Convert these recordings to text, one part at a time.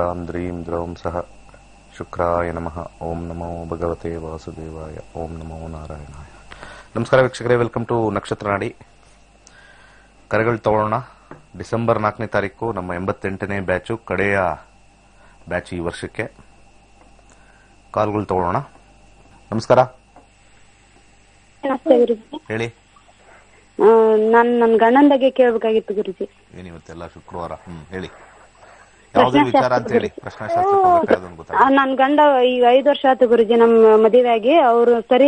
ह्रीं द्रीं द्रौं सः ಶುಕ್ರಾಯ ನಮಃ. ಓಂ ನಮೋ ಭಗವತೆ ವಾಸುದೇವಾಯ. ಓಂ ನಮೋ ನಾರಾಯಣಾಯ. ನಮಸ್ಕಾರ ವೀಕ್ಷಕರೇ, ವೆಲ್ಕಮ್ ಟು ನಕ್ಷತ್ರ ನಾಡಿ. ಕರೆಗಳು ತಗೊಳ್ಳೋಣ. ಡಿಸೆಂಬರ್ 4ನೇ ತಾರೀಕು ನಮ್ಮ 88ನೇ ಬ್ಯಾಚು, ಕಡೆಯ ಬ್ಯಾಚ್ ಈ ವರ್ಷಕ್ಕೆ. ಕಾಲ್ಗಳು ತಗೊಳ್ಳೋಣ. ನಮಸ್ಕಾರ. ನಮಸ್ತೆ ಗುರುಜಿ. ಹೇಳಿ. ನನ್ನ ಗಂಡನ ಬಗ್ಗೆ ಕೇಳಬೇಕಾಗಿತ್ತು ಗುರುಜಿ. ಏನಿವತ್ತೆಲ್ಲ ಶುಕ್ರವಾರ. ಹೇಳಿ, ಯಾವುದೇ ವಿಚಾರ ಅಂತ ಹೇಳಿ. ಪ್ರಶ್ನಾಶಾಸ್ತ್ರ. ನನ್ ಗಂಡ ಈಗ 5 ವರ್ಷ ಆಯ್ತು ಗುರುಜಿ ನಮ್ಮ ಮದುವೆ ಆಗಿ. ಅವ್ರು ಸರಿ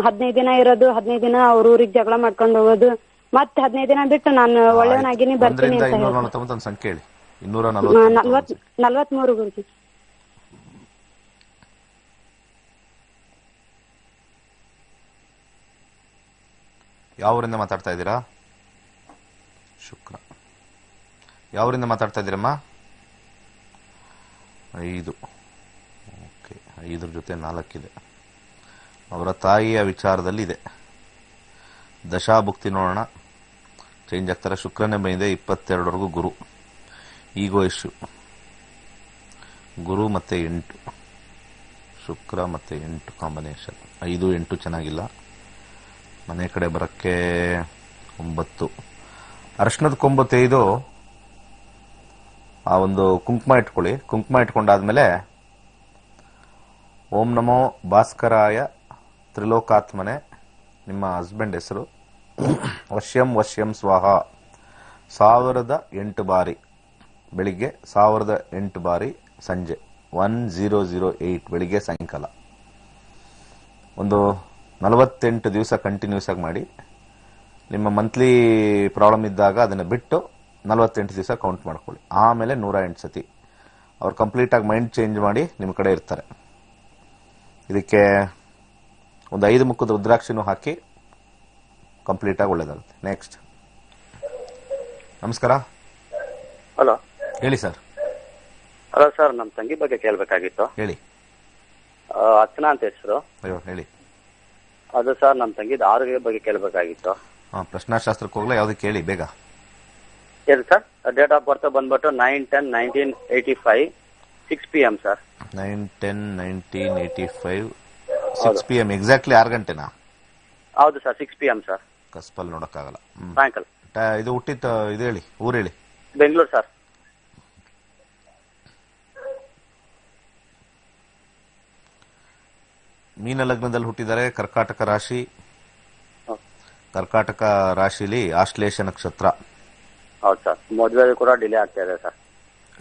15 ದಿನ ಇರೋದು, 15 ದಿನ ಅವ್ರ ಊರಿಗೆ ಜಗಳ ಮಾಡ್ಕೊಂಡು ಹೋಗೋದು, ಮತ್ತೆ 15 ದಿನ ಬಿಟ್ಟು ನಾನು ಒಳ್ಳೆಯವನಾಗಿನಿ ಬರ್ತೀನಿ ಅಂತ ಹೇಳಿ. ಸಂಖ್ಯೆ ಹೇಳಿ. 243 ಗುರುಜಿ. ಯಾವ ಊರಿಂದ ಮಾತಾಡ್ತಾ ಇದ್ದೀರಾ? ಶುಕ್ರ. ಯಾವರಿಂದ ಮಾತಾಡ್ತಾ ಇದ್ದೀರಮ್ಮ? 5. ಓಕೆ, 5 ಜೊತೆ 4 ಇದೆ. ಅವರ ತಾಯಿಯ ವಿಚಾರದಲ್ಲಿ ಇದೆ. ದಶಾಭುಕ್ತಿ ನೋಡೋಣ. ಚೇಂಜ್ ಆಗ್ತಾರೆ. ಶುಕ್ರನೇ ಬಂದಿದೆ 22ವರೆಗೂ. ಗುರು ಈಗೋ ಇಶ್ಯೂ. ಗುರು ಮತ್ತೆ 8, ಶುಕ್ರ ಮತ್ತೆ 8 ಕಾಂಬಿನೇಷನ್. 5, 8 ಚೆನ್ನಾಗಿಲ್ಲ. ಮನೆ ಕಡೆ ಬರಕ್ಕೆ 9. ಅರ್ಶನದ ಕೊಂಬು ತೆಗೆದು ಆ ಒಂದು ಕುಂಕುಮ ಇಟ್ಕೊಳ್ಳಿ. ಕುಂಕುಮ ಇಟ್ಕೊಂಡಾದ್ಮೇಲೆ ಓಂ ನಮೋ ಭಾಸ್ಕರಾಯ ತ್ರಿಲೋಕಾತ್ಮನೆ, ನಿಮ್ಮ ಹಸ್ಬೆಂಡ್ ಹೆಸರು, ವಶ್ಯಂ ವಶ್ಯಂ ಸ್ವಾಹ 1008 ಬಾರಿ ಬೆಳಿಗ್ಗೆ, 1008 ಬಾರಿ ಸಂಜೆ, 1008 ಬೆಳಿಗ್ಗೆ ಸಾಯಂಕಾಲ. ಒಂದು 48 ದಿವಸ ಕಂಟಿನ್ಯೂಸ್ ಆಗಿ ಮಾಡಿ. ನಿಮ್ಮ ಮಂತ್ಲಿ ಪ್ರಾಬ್ಲಮ್ ಇದ್ದಾಗ ಅದನ್ನು ಬಿಟ್ಟು 48 ದಿವಸ ಕೌಂಟ್ ಮಾಡ್ಕೊಳ್ಳಿ. ಆಮೇಲೆ 108 ಸತಿ ಅವ್ರು ಕಂಪ್ಲೀಟ್ ಆಗಿ ಮೈಂಡ್ ಚೇಂಜ್ ಮಾಡಿ ನಿಮ್ಮ ಕಡೆ ಇರ್ತಾರೆ. ಇದಕ್ಕೆ ಒಂದು 5 ಮುಖದ ರುದ್ರಾಕ್ಷಿನೂ ಹಾಕಿ ಕಂಪ್ಲೀಟ್ ಆಗಿ ಒಳ್ಳೇದಾಗುತ್ತೆ. ನೆಕ್ಸ್ಟ್. ನಮಸ್ಕಾರ. ಹಲೋ. ಹೇಳಿ ಸರ್. ಹಲೋ ಸರ್, ನಮ್ಮ ತಂಗಿ ಬಗ್ಗೆ ಕೇಳಬೇಕಾಗಿತ್ತು. ಹೇಳಿ. ಅರ್ಚನಾ ಅಂತ ಹೆಸರು. ಅಯ್ಯೋ ಹೇಳಿ. ಅದು ಸರ್, ನಮ್ಮ ತಂಗಿದ ಆರೋಗ್ಯ ಬಗ್ಗೆ ಕೇಳಬೇಕಾಗಿತ್ತು. ಪ್ರಶ್ನಾಶಾಸ್ತ್ರಕ್ಕೆ ಹೋಗ್ಲಾ? ಯಾವ್ದು ಕೇಳಿ ಬೇಗ. ಏನು ಸರ್? ಡೇಟ್ ಆಫ್ ಬರ್ತ್ ಬಂದ್ಬಿಟ್ಟು 9/10/1985 6 PM ಸರ್. 9/10/1985 6 PM. ಎಕ್ಸಾಕ್ಟ್ಲಿ 6 ಗಂಟೆನಾ? ಹೌದು ಸರ್, 6 PM ಸರ್. ಕಸ್ಪಲ್ ನೋಡಕ್ಕಾಗಲ್ಲ. ಸಾಯಂಕಾಲ. ಇದು ಹುಟ್ಟಿದ ಇದು ಹೇಳಿ, ಊರು ಹೇಳಿ. ಬೆಂಗಳೂರು ಸರ್. ಮೀನ ಲಗ್ನದಲ್ಲಿ ಹುಟ್ಟಿದ್ದಾರೆ. ಕರ್ಕಾಟಕ ರಾಶಿ. ಕರ್ಕಾಟಕ ರಾಶಿಲಿ ಆಶ್ಲೇಷ ನಕ್ಷತ್ರ. ಹೌದು ಸರ್. ಮದುವೆ ಕೂಡ ಡಿಲೇ ಆಗ್ತಾ ಇದೆ ಸರ್.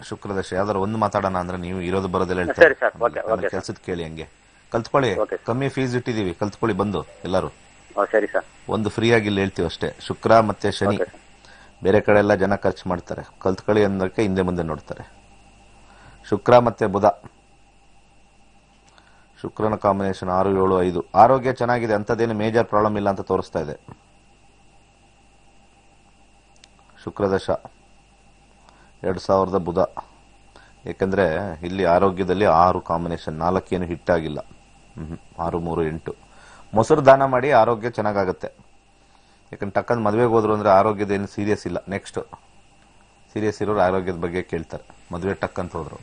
ಶುಕ್ರದಶೆ. ಯಾವ್ದಾರು ಒಂದು ಮಾತಾಡೋಣ ಅಂದ್ರೆ ನೀವು ಇರೋದು ಬರೋದೆಲ್ಲ ಸರಿ ಸರ್. ಓಕೆ. ಕೆಲ್ಸದ ಕೇಳಿ. ಹಂಗೆ ಕಲ್ತ್ಕೊಳ್ಳಿ. ಕಮ್ಮಿ ಫೀಸ್ ಇಟ್ಟಿದೀವಿ, ಕಲ್ತ್ಕೊಳ್ಳಿ ಬಂದು ಎಲ್ಲರೂ. ಸರಿ ಸರ್. ಒಂದು ಫ್ರೀ ಆಗಿ ಇಲ್ಲಿ ಹೇಳ್ತೀವಿ ಅಷ್ಟೇ. ಶುಕ್ರ ಮತ್ತೆ ಶನಿ ಬೇರೆ ಕಡೆ ಎಲ್ಲ ಜನ ಖರ್ಚು ಮಾಡ್ತಾರೆ. ಕಲ್ತ್ಕೊಳ್ಳಿ ಅನ್ನೋದಕ್ಕೆ ಹಿಂದೆ ಮುಂದೆ ನೋಡ್ತಾರೆ. ಶುಕ್ರ ಮತ್ತೆ ಬುಧ, ಶುಕ್ರನ ಕಾಂಬಿನೇಷನ್ 6, 7, 5. ಆರೋಗ್ಯ ಚೆನ್ನಾಗಿದೆ, ಅಂತದೇನು ಮೇಜರ್ ಪ್ರಾಬ್ಲಮ್ ಇಲ್ಲ ಅಂತ ತೋರಿಸ್ತಾ ಇದೆ. ಶುಕ್ರದಶ 2000 ಬುಧ. ಯಾಕಂದ್ರೆ ಇಲ್ಲಿ ಆರೋಗ್ಯದಲ್ಲಿ 6 ಕಾಂಬಿನೇಷನ್, 4 ಏನು ಹಿಟ್ ಆಗಿಲ್ಲ. 6, 3, 8. ಮೊಸರು ದಾನ ಮಾಡಿ, ಆರೋಗ್ಯ ಚೆನ್ನಾಗಾಗುತ್ತೆ. ಯಾಕಂದ್ರೆ ಟಕ್ಕಂದ್ ಮದುವೆಗೆ ಹೋದ್ರು ಅಂದ್ರೆ ಆರೋಗ್ಯದ ಏನು ಸೀರಿಯಸ್ ಇಲ್ಲ. ನೆಕ್ಸ್ಟ್ ಸೀರಿಯಸ್ ಇರೋರು ಆರೋಗ್ಯದ ಬಗ್ಗೆ ಕೇಳ್ತಾರೆ. ಮದುವೆ ಟಕ್ ಅಂತ ಹೋದ್ರು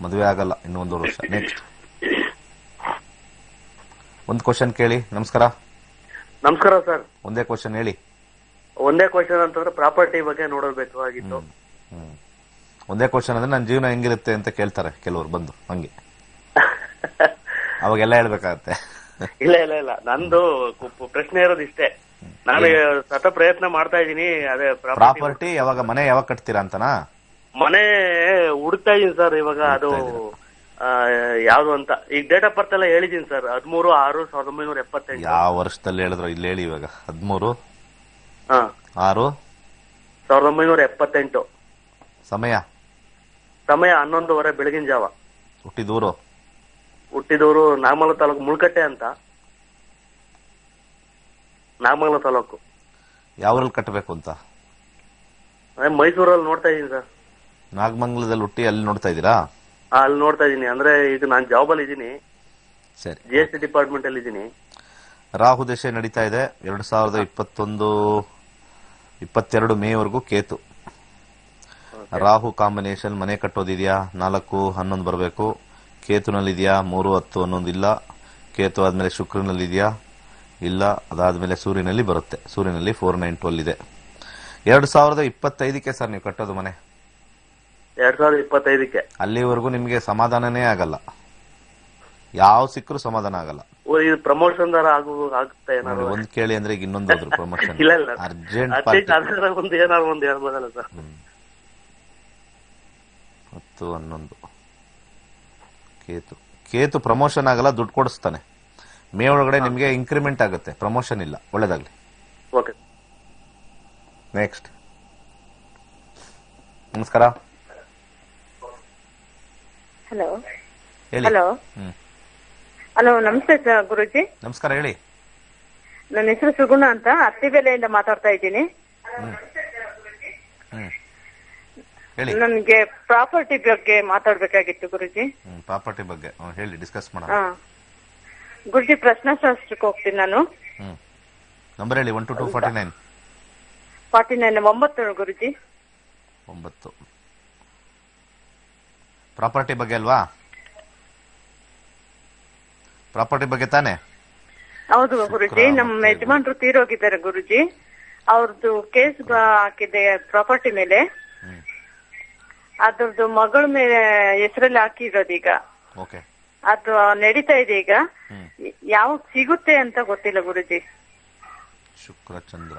ಮದುವೆ ಆಗಲ್ಲ ಇನ್ನು 1 ವರ್ಷ. ನೆಕ್ಸ್ಟ್ ಒಂದು ಕ್ವಶನ್ ಕೇಳಿ. ನಮಸ್ಕಾರ. ನಮಸ್ಕಾರ ಸರ್. ಒಂದೇ ಕ್ವಶನ್ ಹೇಳಿ. ಒಂದೇ ಕ್ವಶನ್ ಅಂತಂದ್ರೆ ಪ್ರಾಪರ್ಟಿ ಬಗ್ಗೆ ನೋಡಬೇಕಾಗಿತ್ತು. ಒಂದೇ ಕ್ವಶನ್ ಅಂದ್ರೆ ನನ್ನ ಜೀವನ ಹೆಂಗಿರುತ್ತೆ ಅಂತ ಕೇಳ್ತಾರೆ ಕೆಲವರು ಬಂದು. ಹಂಗೆ ಅವಾಗೆಲ್ಲ ಹೇಳ್ಬೇಕಾಗತ್ತೆ. ಇಲ್ಲ ಇಲ್ಲ ಇಲ್ಲ, ನಂದು ಪ್ರಶ್ನೆ ಇರೋದು ಇಷ್ಟೇ. ನಾನು ಸತ ಪ್ರಯತ್ನ ಮಾಡ್ತಾ ಇದೀನಿ. ಅದೇ ಪ್ರಾಪರ್ಟಿ ಯಾವಾಗ, ಮನೆ ಯಾವಾಗ ಕಟ್ತೀರಾ ಅಂತನಾ? ಮನೆ ಹುಡುಕ್ತಾ ಇದೀನಿ ಸರ್ ಇವಾಗ. ಅದು ಯಾವ್ದು ಅಂತ ಈಗ ಡೇಟ್ ಆಫ್ ಬರ್ತ್ ಎಲ್ಲ ಹೇಳಿದೀನಿ ಸರ್. 13/6/1978. ಯಾವ ವರ್ಷದಲ್ಲಿ ಹೇಳಿದ್ರು? ಇಲ್ಲಿ ಹೇಳಿ ಇವಾಗ. 13/6/1978. ಸಮಯ 11:30 ಬೆಳಗಿನ ಜಾವ. ಹುಟ್ಟಿದೂರು ನಾಗಮಂಗಲ ತಾಲೂಕು, ಮುಳ್ಕಟ್ಟೆ ಅಂತ. ನಾಗಮಂಗಲ ತಾಲೂಕು. ಯಾವ್ರಲ್ಲಿ ಕಟ್ಟಬೇಕು ಅಂತ? ಮೈಸೂರಲ್ಲಿ ನೋಡ್ತಾ ಇದೀನಿ ಸರ್. ನಾಗಮಂಗಲದಲ್ಲಿ ಹುಟ್ಟಿ ಅಲ್ಲಿ ನೋಡ್ತಾ ಇದ್ದೀರಾ? ಅಲ್ಲಿ ನೋಡ್ತಾ ಇದೀನಿ. ಅಂದ್ರೆ ಈಗ ನಾನು ಜಾಬ್ ಅಲ್ಲಿ ಇದ್ದೀನಿ. ಸರಿ. GST ಡಿಪಾರ್ಟ್ಮೆಂಟ್ ಅಲ್ಲಿ ಇದ್ದೀನಿ. ರಾಹು ದಶೆ ನಡೀತಾ ಇದೆ 2021 22 ಮೇವರೆಗೂ. ಕೇತು ರಾಹು ಕಾಂಬಿನೇಷನ್ ಮನೆ ಕಟ್ಟೋದಿದೆಯಾ? 4, 11 ಬರಬೇಕು. ಕೇತುನಲ್ಲಿದೆಯಾ? 3, 10, 11 ಇಲ್ಲ. ಕೇತು ಆದ್ಮೇಲೆ ಶುಕ್ರನಲ್ಲಿ ಇದೆಯಾ? ಇಲ್ಲ. ಅದಾದ್ಮೇಲೆ ಸೂರ್ಯನಲ್ಲಿ ಬರುತ್ತೆ. ಸೂರ್ಯನಲ್ಲಿ 4, 9, 12 ಇದೆ. 2025ಕ್ಕೆ ಸರ್ ನೀವು ಕಟ್ಟೋದು ಮನೆ. 2025ಕ್ಕೆ ಅಲ್ಲಿವರೆಗೂ ನಿಮ್ಗೆ ಸಮಾಧಾನನೇ ಆಗಲ್ಲ. ಯಾವ ಸಿಕ್ಕರೂ ಸಮಾಧಾನ ಆಗಲ್ಲ. ಇದು ಪ್ರಮೋಷನ್ ದರ ಆಗುತ್ತೆ ಏನಾದ್ರು? ಒಂದ್ ಕೇಳಿ ಅಂದ್ರೆ ಈಗ ಇನ್ನೊಂದು ಹೋದ್ರು ಪ್ರಮೋಷನ್. ಇಲ್ಲ ಇಲ್ಲ, ಅರ್ಜೆಂಟ್ ಅಟ್ಲೀಸ್ಟ್ ಅದ್ರ ಒಂದು ಏನಾದ್ರು ಒಂದು ಹೇಳ್ಬೋದಲ್ಲ ಸರ್? 10, 11 ಕೇತು ಪ್ರಮೋಷನ್ ಆಗಲ್ಲ, ದುಡ್ಡು ಕೊಡಿಸ್ತಾನೆ. ಮೇ ಒಳಗಡೆ ನಿಮ್ಗೆ ಇನ್ಕ್ರಿಮೆಂಟ್ ಆಗುತ್ತೆ, ಪ್ರಮೋಷನ್ ಇಲ್ಲ. ಒಳ್ಳೇದಾಗ್ಲಿ. ಓಕೆ. ನೆಕ್ಸ್ಟ್. ನಮಸ್ಕಾರ. ಹಲೋ ಹೇಳಿ. ಹಲೋ ಹಲೋ, ನಮಸ್ತೆ ಸರ್ ಗುರುಜಿ. ನಮಸ್ಕಾರ, ಹೇಳಿ. ನನ್ನ ಹೆಸರು ಸುಗುಣ ಅಂತ, ಅತ್ತಿಬೆಲೆಯಿಂದ ಮಾತಾಡ್ತಾ ಇದ್ದೀನಿ. ಹೇಳಿ. ನನಗೆ ಪ್ರಾಪರ್ಟಿ ಬಗ್ಗೆ ಮಾತಾಡ್ಬೇಕಾಗಿತ್ತು ಗುರುಜಿ. ಪ್ರಾಪರ್ಟಿ ಬಗ್ಗೆ ಹೇಳಿ, ಡಿಸ್ಕಸ್ ಮಾಡೋಣ. ಗುರುಜಿ, ಪ್ರಶ್ನಾಶಾಸ್ತ್ರಕ್ಕೆ ಹೋಗ್ತೀನಿ ನಾನು. ನಂಬರ್ ಹೇಳಿ. 1 to 2 49. 49 9 ಗುರುಜಿ. 9. ಪ್ರಾಪರ್ಟಿ ಬಗ್ಗೆ ಅಲ್ವಾ? ಪ್ರಾಪರ್ಟಿ ಬಗ್ಗೆ ತಾನೆ? ಹೌದು ಗುರುಜಿ, ನಮ್ಮ ಯಜಮಾನ್ರು ತೀರೋಗಿದ್ದಾರೆ ಗುರುಜಿ. ಅವ್ರದ್ದು ಕೇಸ್ ಹಾಕಿದೆ ಪ್ರಾಪರ್ಟಿ ಮೇಲೆ. ಅದ್ರದ್ದು ಮಗಳ ಮೇಲೆ ಹೆಸರಲ್ಲಿ ಹಾಕಿರೋದು ಈಗ. ಓಕೆ. ಅದು ನಡೀತಾ ಇದೆ ಈಗ. ಯಾವಾಗ ಸಿಗುತ್ತೆ ಅಂತ ಗೊತ್ತಿಲ್ಲ ಗುರುಜಿ. ಶುಕ್ರ ಚಂದ್ರ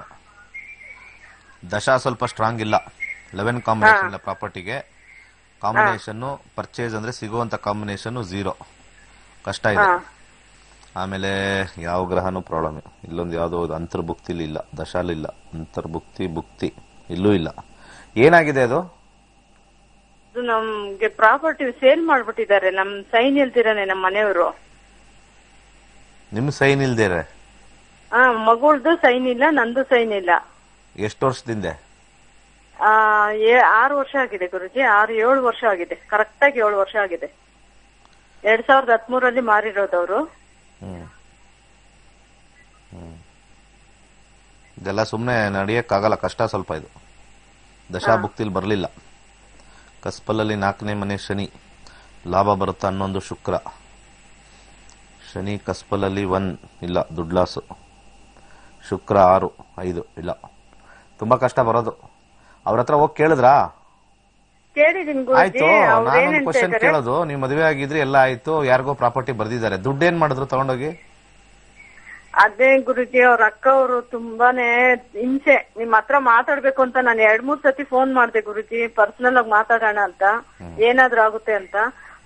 ದಶಾ ಸ್ವಲ್ಪ ಸ್ಟ್ರಾಂಗ್ ಇಲ್ಲ. 11 ಕಾಂಬಿನೇಷನ್ ಇಲ್ಲ ಪ್ರಾಪರ್ಟಿಗೆ. ಕಾಂಬಿನೇಷನ್ ಪರ್ಚೇಸ್ ಅಂದ್ರೆ ಸಿಗುವಂತ ಕಾಂಬಿನೇಷನ್ 0, ಕಷ್ಟ ಇದೆ. ಆಮೇಲೆ ಯಾವ ಗ್ರಹನೂ ಪ್ರಾಬ್ಲಮ್. ಇಲ್ಲೊಂದು ಯಾವ್ದೋ ಅಂತರ್ಭುಕ್ತಿಲಿ ಇಲ್ಲ, ದಶಾಲಿಲ್ಲ. ಭುಕ್ತಿ ಇಲ್ಲೂ ಇಲ್ಲ. ಏನಾಗಿದೆ ಅದು? ನಮ್ಗೆ ಪ್ರಾಪರ್ಟಿ ಸೇಲ್ ಮಾಡ್ಬಿಟ್ಟಿದ್ದಾರೆ. ನಮ್ ಸೈನ್ ಇಲ್ದಿರಾನೆ ನಮ್ಮ ಮನೆಯವರು. ನಿಮ್ ಸೈನ್ ಇಲ್ದೇರೆ? ಮಗುಳ್ದು ಸೈನ್ ಇಲ್ಲ, ನಂದು ಸೈನ್ ಇಲ್ಲ. ಎಷ್ಟು ವರ್ಷದಿಂದ? 6 ವರ್ಷ ಆಗಿದೆ ಗುರುಜಿ. 6-7 ವರ್ಷ ಆಗಿದೆ. ಕರೆಕ್ಟ್ ಆಗಿ 7 ವರ್ಷ ಆಗಿದೆ. 2013 ಮಾರಿರೋದವ್ರು. ಇದೆಲ್ಲ ಸುಮ್ನೆ ನಡೆಯಕ್ಕಾಗಲ್ಲ, ಕಷ್ಟ ಸ್ವಲ್ಪ ಇದು. ದಶಾಭುಕ್ತಿಲಿ ಬರ್ಲಿಲ್ಲ. ಕಸ್ಪಲಲ್ಲಿ 4ನೇ ಮನೆ ಶನಿ, ಲಾಭ ಬರುತ್ತಾ 11 ಶುಕ್ರ. ಶನಿ ಕಸ್ಪಲಲ್ಲಿ 1 ಇಲ್ಲ, ದುಡ್ಡು ಲಾಸು. ಶುಕ್ರ 6, 5 ಇಲ್ಲ. ತುಂಬಾ ಕಷ್ಟ ಬರೋದು. ಅವ್ರ ಹತ್ರ ಹೋಗಿ ಕೇಳಿದ್ರಾ? ಆಯ್ತು, ನಾನೊಂದು ಕ್ವಶನ್ ಕೇಳೋದು. ನೀವು ಮದುವೆ ಆಗಿದ್ರಿ, ಎಲ್ಲ ಆಯ್ತು, ಯಾರಿಗೋ ಪ್ರಾಪರ್ಟಿ ಬರ್ದಿದ್ದಾರೆ, ದುಡ್ಡು ಏನ್ ಮಾಡಿದ್ರು ತಗೊಂಡೋಗಿ? ಅದೇ ಗುರುಜಿ, ಅವ್ರ ಅಕ್ಕ ಅವರು ತುಂಬಾನೇ ಹಿಂಸೆ. ನಿಮ್ ಹತ್ರ ಮಾತಾಡ್ಬೇಕು ಅಂತ ನಾನು 2-3 ಸತಿ ಫೋನ್ ಮಾಡ್ದೆ ಗುರುಜಿ, ಪರ್ಸನಲ್ ಆಗಿ ಮಾತಾಡೋಣ ಅಂತ, ಏನಾದ್ರೂ ಆಗುತ್ತೆ ಅಂತ.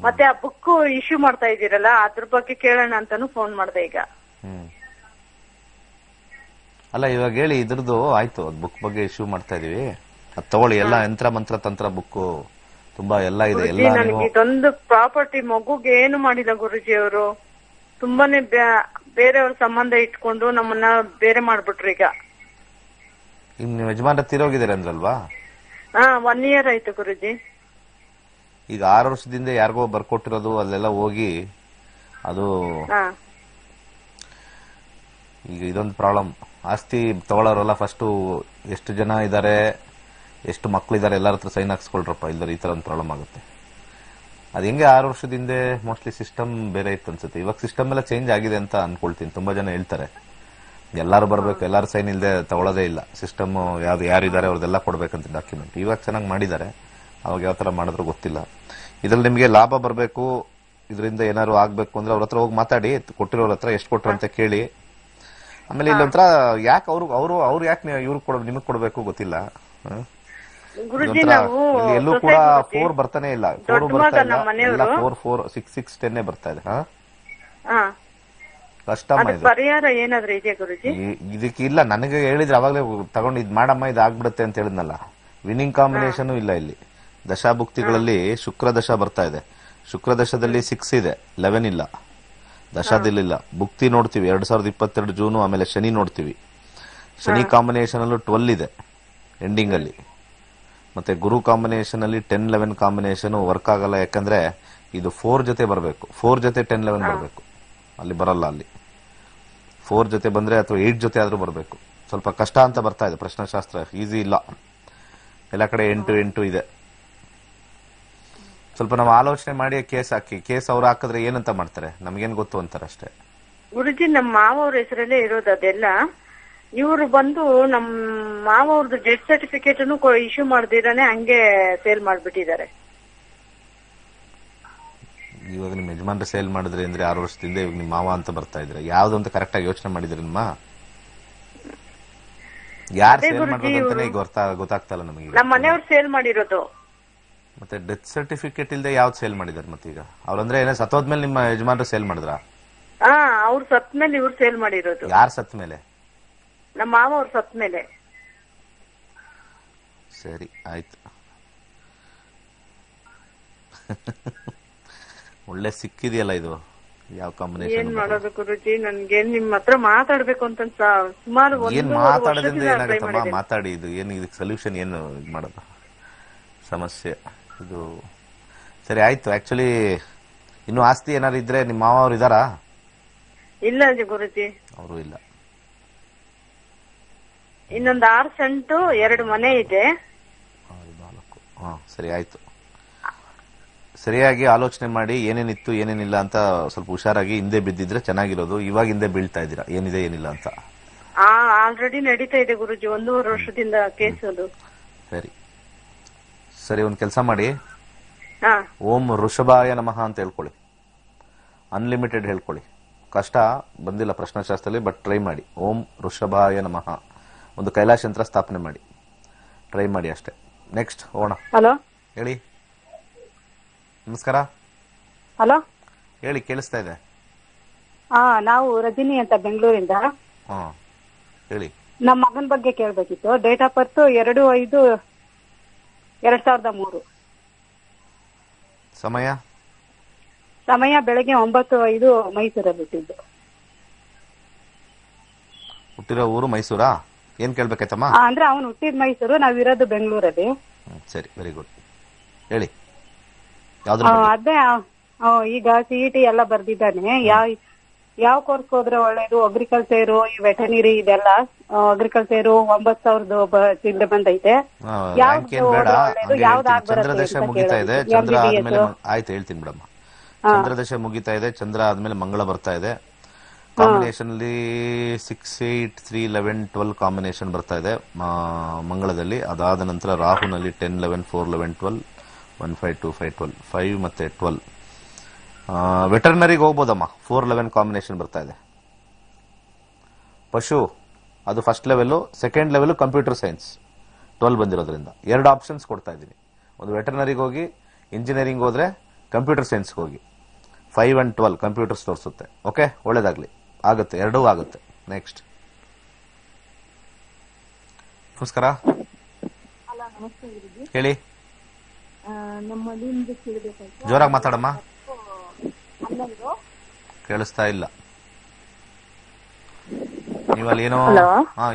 ಮತ್ತೆ ಆ ಬುಕ್ ಇಶ್ಯೂ ಮಾಡ್ತಾ ಇದೀರಲ್ಲ, ಅದ್ರ ಬಗ್ಗೆ ಕೇಳೋಣ ಅಂತಾನು ಫೋನ್ ಮಾಡ್ದೆ ಈಗ. ಅಲ್ಲ, ಇವಾಗ ಹೇಳಿ ಇದ್ರದ್ದು. ಆಯ್ತು, ಅದ್ ಬುಕ್ ಬಗ್ಗೆ ಇಶ್ಯೂ ಮಾಡ್ತಾ ಇದೀವಿ, ಅದ್ ತಗೊಳ್ಳಿ. ಎಲ್ಲ ಯಂತ್ರ ಮಂತ್ರ ತಂತ್ರ ಬುಕ್ ತುಂಬಾ ಎಲ್ಲ ಇದೆ. ಎಲ್ಲ ನನಗೆ ಇದೊಂದು ಪ್ರಾಪರ್ಟಿ ಮಗುಗೆ ಏನು ಮಾಡಿಲ್ಲ ಗುರುಜಿ. ಅವರು ತುಂಬಾನೇ ಬೇರೆಯವ್ರ ಸಂಬಂಧ ಇಟ್ಕೊಂಡು ನಮ್ಮನ್ನ ಬೇರೆ ಮಾಡ್ಬಿಟ್ರು ಈಗ. ನಿಮ್ ಯಜಮಾನ ತೀರೋಗಿದ್ದಾರೆ ಅಂದ್ರಲ್ವಾ? 1 year ಆಯ್ತು ಗುರುಜಿ. ಈಗ 6 ವರ್ಷದಿಂದ ಯಾರಿಗೋ ಬರ್ಕೊಟ್ಟಿರೋದು, ಅಲ್ಲೆಲ್ಲ ಹೋಗಿ ಅದು ಈಗ ಇದೊಂದು ಪ್ರಾಬ್ಲಮ್. ಆಸ್ತಿ ತಗೊಳ್ಳೋರಲ್ಲ ಫಸ್ಟ್ ಎಷ್ಟು ಜನ ಇದ್ದಾರೆ, ಎಷ್ಟು ಮಕ್ಳಿದ್ದಾರೆ, ಎಲ್ಲರ ಹತ್ರ ಸೈನ್ ಹಾಕ್ಸ್ಕೊಳ್ರಪ್ಪ, ಇಲ್ಲದ್ರೆ ಈ ತರ ಒಂದು ಪ್ರಾಬ್ಲಮ್ ಆಗುತ್ತೆ. ಅದ್ ಹೆಂಗೆ 6 ವರ್ಷದಿಂದ ಮೋಸ್ಟ್ಲಿ ಸಿಸ್ಟಮ್ ಬೇರೆ ಇತ್ತು ಅನ್ಸುತ್ತೆ. ಇವಾಗ ಸಿಸ್ಟಮ್ ಎಲ್ಲ ಚೇಂಜ್ ಆಗಿದೆ ಅಂತ ಅನ್ಕೊಳ್ತೀನಿ. ತುಂಬಾ ಜನ ಹೇಳ್ತಾರೆ ಎಲ್ಲಾರು ಬರ್ಬೇಕು, ಎಲ್ಲಾರು ಸೈನ್ ಇಲ್ಲದೆ ತಗೊಳ್ಳೋದೇ ಇಲ್ಲ. ಸಿಸ್ಟಮ್ ಯಾರಿದ್ದಾರೆ ಅವ್ರದೆಲ್ಲ ಕೊಡ್ಬೇಕಂತ ಡಾಕ್ಯುಮೆಂಟ್. ಇವಾಗ ಚೆನ್ನಾಗಿ ಮಾಡಿದ್ದಾರೆ, ಅವಾಗ ಯಾವ ತರ ಮಾಡಿದ್ರು ಗೊತ್ತಿಲ್ಲ. ಇದ್ರಲ್ಲಿ ನಿಮ್ಗೆ ಲಾಭ ಬರಬೇಕು, ಇದರಿಂದ ಏನಾದ್ರು ಆಗ್ಬೇಕು ಅಂದ್ರೆ ಅವ್ರ ಹತ್ರ ಹೋಗಿ ಮಾತಾಡಿ, ಕೊಟ್ಟಿರೋರ ಹತ್ರ ಎಷ್ಟು ಕೊಟ್ರು ಅಂತ ಕೇಳಿ. ಆಮೇಲೆ ಇಲ್ಲೊಂಥರ ಯಾಕೆ ಅವ್ರು ಯಾಕೆ ಇವ್ರು ನಿಮಗ್ ಕೊಡ್ಬೇಕು ಗೊತ್ತಿಲ್ಲ. ಎಲ್ಲೂ ಕೂಡ 4 ಬರ್ತಾನೆ ಇಲ್ಲ, 4 ಬರ್ತಾ ಇಲ್ಲ, ಎಲ್ಲ 4, 4, 6, 6, 10 ಬರ್ತಾ ಇದೆ. ಕಷ್ಟಮ್ಮ ಇದು. ಪರಿಹಾರ ಏನಾದ್ರೂ ಇದೆಯಾ ಗುರುಜಿ? ಇದಕ್ಕೆ ಇಲ್ಲ, ನನಗೆ ಹೇಳಿದ್ರೆ ಅವಾಗಲೇ ತಗೊಂಡು ಇದ್ ಮಾಡಮ್ಮ, ಇದು ಆಗ್ಬಿಡುತ್ತೆ ಅಂತ ಹೇಳಿದ್ನಲ್ಲ. ವಿನ್ನಿಂಗ್ ಕಾಂಬಿನೇಷನ್ ಇಲ್ಲ ಇಲ್ಲಿ. ದಶಾಭುಕ್ತಿಗಳಲ್ಲಿ ಶುಕ್ರ ದಶ ಬರ್ತಾ ಇದೆ. ಶುಕ್ರ ದಶದಲ್ಲಿ 6 ಇದೆ, 11 ಇಲ್ಲ. ದಶಾದಿಲ್ಲ. ಭುಕ್ತಿ ನೋಡ್ತೀವಿ 2022 ಜೂನು. ಆಮೇಲೆ ಶನಿ ನೋಡ್ತೀವಿ. ಶನಿ ಕಾಂಬಿನೇಷನ್ ಅಲ್ಲೂ 12 ಇದೆ ಎಂಡಿಂಗ್ ಅಲ್ಲಿ. ಮತ್ತೆ ಗುರು ಕಾಂಬಿನೇಷನ್ ಅಲ್ಲಿ 10, 11 ಕಾಂಬಿನೇಷನ್ ವರ್ಕ್ ಆಗಲ್ಲ. ಯಾಕಂದ್ರೆ ಇದು 4 ಜೊತೆ ಬರಬೇಕು. 4 ಜೊತೆ 10, 11 ಬರಬೇಕು. ಅಲ್ಲಿ ಬರಲ್ಲ. ಅಲ್ಲಿ 4 ಜೊತೆ ಬಂದ್ರೆ ಅಥವಾ 8 ಜೊತೆ ಆದ್ರೂ ಬರಬೇಕು. ಸ್ವಲ್ಪ ಕಷ್ಟ ಅಂತ ಬರ್ತಾ ಇದೆ. ಪ್ರಶ್ನಾಶಾಸ್ತ್ರ ಈಸಿ ಇಲ್ಲ. ಎಲ್ಲ ಕಡೆ 8 ಇದೆ. ಸ್ವಲ್ಪ ನಾವು ಆಲೋಚನೆ ಮಾಡಿ ಕೇಸ್ ಹಾಕಿ. ಕೇಸ್ ಅವ್ರು ಹಾಕಿದ್ರೆ ಏನಂತ ಮಾಡ್ತಾರೆ ನಮ್ಗೇನ್ ಗೊತ್ತು ಅಂತಾರೆ ಅಷ್ಟೇ. ಗುರುಜಿ ನಮ್ಮ ಮಾವ ಅವ್ರ ಹೆಸರಲ್ಲೇ ಇರೋದು ಅದೆಲ್ಲ. ಇವ್ರು ಬಂದು ನಮ್ ಮಾವ ಅವ್ರದ್ದು ಡೆತ್ ಸರ್ಟಿಫಿಕೇಟ್ ಇಶ್ಯೂ ಮಾಡ್ದಿರಾನೆ ಹಂಗೆ ಸೇಲ್ ಮಾಡ್ಬಿಟ್ಟಿದ್ದಾರೆ. ಇವಾಗ ನಿಮ್ ಯಜಮಾನ್ರು ಸೇಲ್ ಮಾಡಿದ್ರಿ ಅಂದ್ರೆ 6 ವರ್ಷದಿಂದ ಇವಾಗ ನಿಮ್ ಮಾವ ಅಂತ ಬರ್ತಾ ಇದ್ರೆ ಯಾವ್ದು ಅಂತ ಕರೆಕ್ಟ್ ಆಗಿ ಯೋಚನೆ ಮಾಡಿದ್ರಿ ನಿಮ್ಮ ಯಾರು ಸೇಲ್ ಮಾಡೋದು ಅಂತಾನೆ ಈಗ ಗೊತ್ತಾಗ್ತಲ್ಲ ನಮಗೆ. ನಮ್ಮ ಮನೆಯವ್ರು ಸೇಲ್ ಮಾಡಿರೋದು. ಮತ್ತೆ ಡೆತ್ ಸರ್ಟಿಫಿಕೇಟ್ ಇಲ್ದೆ ಯಾವ್ದು ಸೇಲ್ ಮಾಡಿದಾರೆ ಮತ್ತೆ ಈಗ ಅವ್ರಂದ್ರೆ ಏನೋ ಸತ್ತೋದ್ಮೇಲೆ ನಿಮ್ಮ ಯಜಮಾನ್ರು ಸೇಲ್ ಮಾಡಿದ್ರ? ಅವ್ರು ಸತ್ ಮೇಲೆ ಇವ್ರು ಸೇಲ್ ಮಾಡಿರೋದು. ಯಾರು ಸತ್ ಮೇಲೆ? ನಮ್ಮ ಮಾವ ಅವ್ರು ಸತ್ ಮೇಲೆ. ಸರಿ ಆಯ್ತು. ಒಳ್ಳೆ ಸಿಕ್ಕಿದೆಯಲ್ಲ ಇದು. ಯಾವ ಕಾಂಬಿನೇಷನ್? ಏನ್ ಮಾಡೋದು ಗುರುಜಿ, ನನ್ಗೆ ನಿಮ್ ಹತ್ರ ಮಾತಾಡ್ಬೇಕು ಅಂತ ಸುಮಾರು ಏನ್ ಮಾತಾಡೋದ್ರಿಂದ ಏನಾಗತ್ತಮ್ಮ? ಮಾತಾಡಿ. ಇದು ಏನು ಇದಕ್ಕೆ ಸೊಲ್ಯೂಷನ್ ಏನು ಇದು ಮಾಡೋದು ಸಮಸ್ಯೆ ಇದು? ಸರಿ ಆಯ್ತು. ಆಕ್ಚುಲಿ ಇನ್ನು ಆಸ್ತಿ ಏನಾದ್ರು ಇದ್ರೆ ನಿಮ್ಮ ಮಾವ ಅವ್ರು ಇದಾರಾ? ಇಲ್ಲ ಗುರುಜಿ, ಅವರು ಇಲ್ಲ. ಇನ್ನೊಂದು 6 ಸೆಂಟು 2 ಮನೆ ಇದೆ. ಸರಿ ಆಯ್ತು. ಸರಿಯಾಗಿ ಆಲೋಚನೆ ಮಾಡಿ ಏನೇನಿತ್ತು ಏನೇನಿಲ್ಲ ಅಂತ ಸ್ವಲ್ಪ ಹುಷಾರಾಗಿ ಹಿಂದೆ ಬಿದ್ದಿದ್ರೆ ಚೆನ್ನಾಗಿರೋದು. ಇವಾಗ ಹಿಂದೆ ಬೀಳ್ತಾ ಇದ್ದೀರಾ ಏನಿದೆ ಏನಿಲ್ಲ ಅಂತ. ಆಲ್ರೆಡಿ ನಡೀತಾ ಇದೆ ಗುರುಜಿ, 1.5 ವರ್ಷದಿಂದ ಕೇಸ್ ಅದು. ಸರಿ ಸರಿ, ಒಂದ್ ಕೆಲಸ ಮಾಡಿ. ಓಂ ಋಷಭಾಯ ನಮಃ ಅಂತ ಹೇಳ್ಕೊಳ್ಳಿ. ಅನ್ಲಿಮಿಟೆಡ್ ಹೇಳ್ಕೊಳ್ಳಿ. ಕಷ್ಟ ಬಂದಿಲ್ಲ ಪ್ರಶ್ನಾಶಾಸ್ತ್ರದಲ್ಲಿ, ಬಟ್ ಟ್ರೈ ಮಾಡಿ. ಓಂ ಋಷಭಾಯ ನಮಃ. ಒಂದು ಕೈಲಾಶ ಯಂತ್ರ ಸ್ಥಾಪನೆ ಮಾಡಿ. ಟ್ರೈ ಮಾಡಿ ಅಷ್ಟೇ. ನೆಕ್ಸ್ಟ್ ಹೋಗೋಣ. ಹಲೋ ಹೇಳಿ. ನಮಸ್ಕಾರ. ಹಲೋ ಹೇಳಿ, ಕೇಳಿಸ್ತಾ ಇದೆ. ನಾವು ರಜನಿ ಅಂತ ಬೆಂಗಳೂರಿಂದ. ಹೇಳಿ. ನಮ್ಮ ಮಗನ ಬಗ್ಗೆ ಕೇಳ್ಬೇಕಿತ್ತು. Date of birth 2/5/2003. ಸಮಯ ಬೆಳಗ್ಗೆ 9:05 ಮೈಸೂರಲ್ಲಿ ಹುಟ್ಟಿದ್ದು. ಹುಟ್ಟಿರೋ ಊರು ಮೈಸೂರಾ? ಏನ್ ಕೇಳ್ಬೇಕಾಯ್ತಮ್ಮ? ಅಂದ್ರೆ ಅವನು ಹುಟ್ಟಿದ ಮೈಸೂರು, ನಾವಿರೋದು ಬೆಂಗಳೂರಲ್ಲಿ. ಸರಿ, ವೆರಿ ಗುಡ್. ಹೇಳಿ. ಅದೇ ಈಗ CET ಎಲ್ಲ ಬರ್ದಿದ್ದಾನೆ. ಯಾವ ಕೋರ್ಸ್ ಹೋದ್ರೆ ಒಳ್ಳೇದು? ಅಗ್ರಿಕಲ್ಚರ್, ವೆಟರ್ನರಿ ಇದೆಲ್ಲ. ಅಗ್ರಿಕಲ್ಚರ್ 9,000 ಚಿಲ್ಲರೆ ಬಂದೈತೆ. ಚಂದ್ರದಶೆ ಮುಗಿತಾ ಇದೆ. ಚಂದ್ರ ಆದ್ಮೇಲೆ ಆಯ್ತು ಹೇಳ್ತೀನಿ ಬಿಡಮ್ಮ. ಚಂದ್ರದಶೆ ಮುಗಿತಾ ಇದೆ. ಚಂದ್ರ ಆದ್ಮೇಲೆ ಮಂಗಳ ಬರ್ತಾ ಇದೆ. ಕಾಂಬಿನೇಷನ್ ಅಲ್ಲಿ 6, 8, 3, 11, 12 ಕಾಂಬಿನೇಷನ್ ಬರ್ತಾ ಇದೆ ಮಂಗಳದಲ್ಲಿ. ಅದಾದ ನಂತರ ರಾಹುನಲ್ಲಿ 10, 11, 4, 11, 12, 1, 5, 2, 5, 12, 5 ಮತ್ತೆ 12. ವೆಟರ್ನರಿಗೆ ಹೋಗ್ಬೋದಮ್ಮ. 4, 11 ಕಾಂಬಿನೇಷನ್ ಬರ್ತಾ ಇದೆ. ಪಶು ಅದು first level. Second level computer science 12 ಬಂದಿರೋದ್ರಿಂದ 2 ಆಪ್ಷನ್ಸ್ ಕೊಡ್ತಾ ಇದ್ದೀನಿ. ಒಂದು ವೆಟರ್ನರಿಗೆ ಹೋಗಿ, ಇಂಜಿನಿಯರಿಂಗ್ ಹೋದ್ರೆ ಕಂಪ್ಯೂಟರ್ ಸೈನ್ಸ್ ಹೋಗಿ. 5 and 12 ಕಂಪ್ಯೂಟರ್ಸ್ ತೋರಿಸುತ್ತೆ. ಓಕೆ, ಒಳ್ಳೇದಾಗ್ಲಿ. ಆಗುತ್ತೆ, ಎರಡೂ ಆಗುತ್ತೆ. ನೆಕ್ಸ್ಟ್. ನಮಸ್ಕಾರ. ಹೇಳಿ. ಜೋರಾಗಿ ಮಾತಾಡಮ್ಮ. ಕೇಳಿಸ್ತಾ ಇಲ್ಲ. ನೀವಲ್ಲಿ ಏನೋ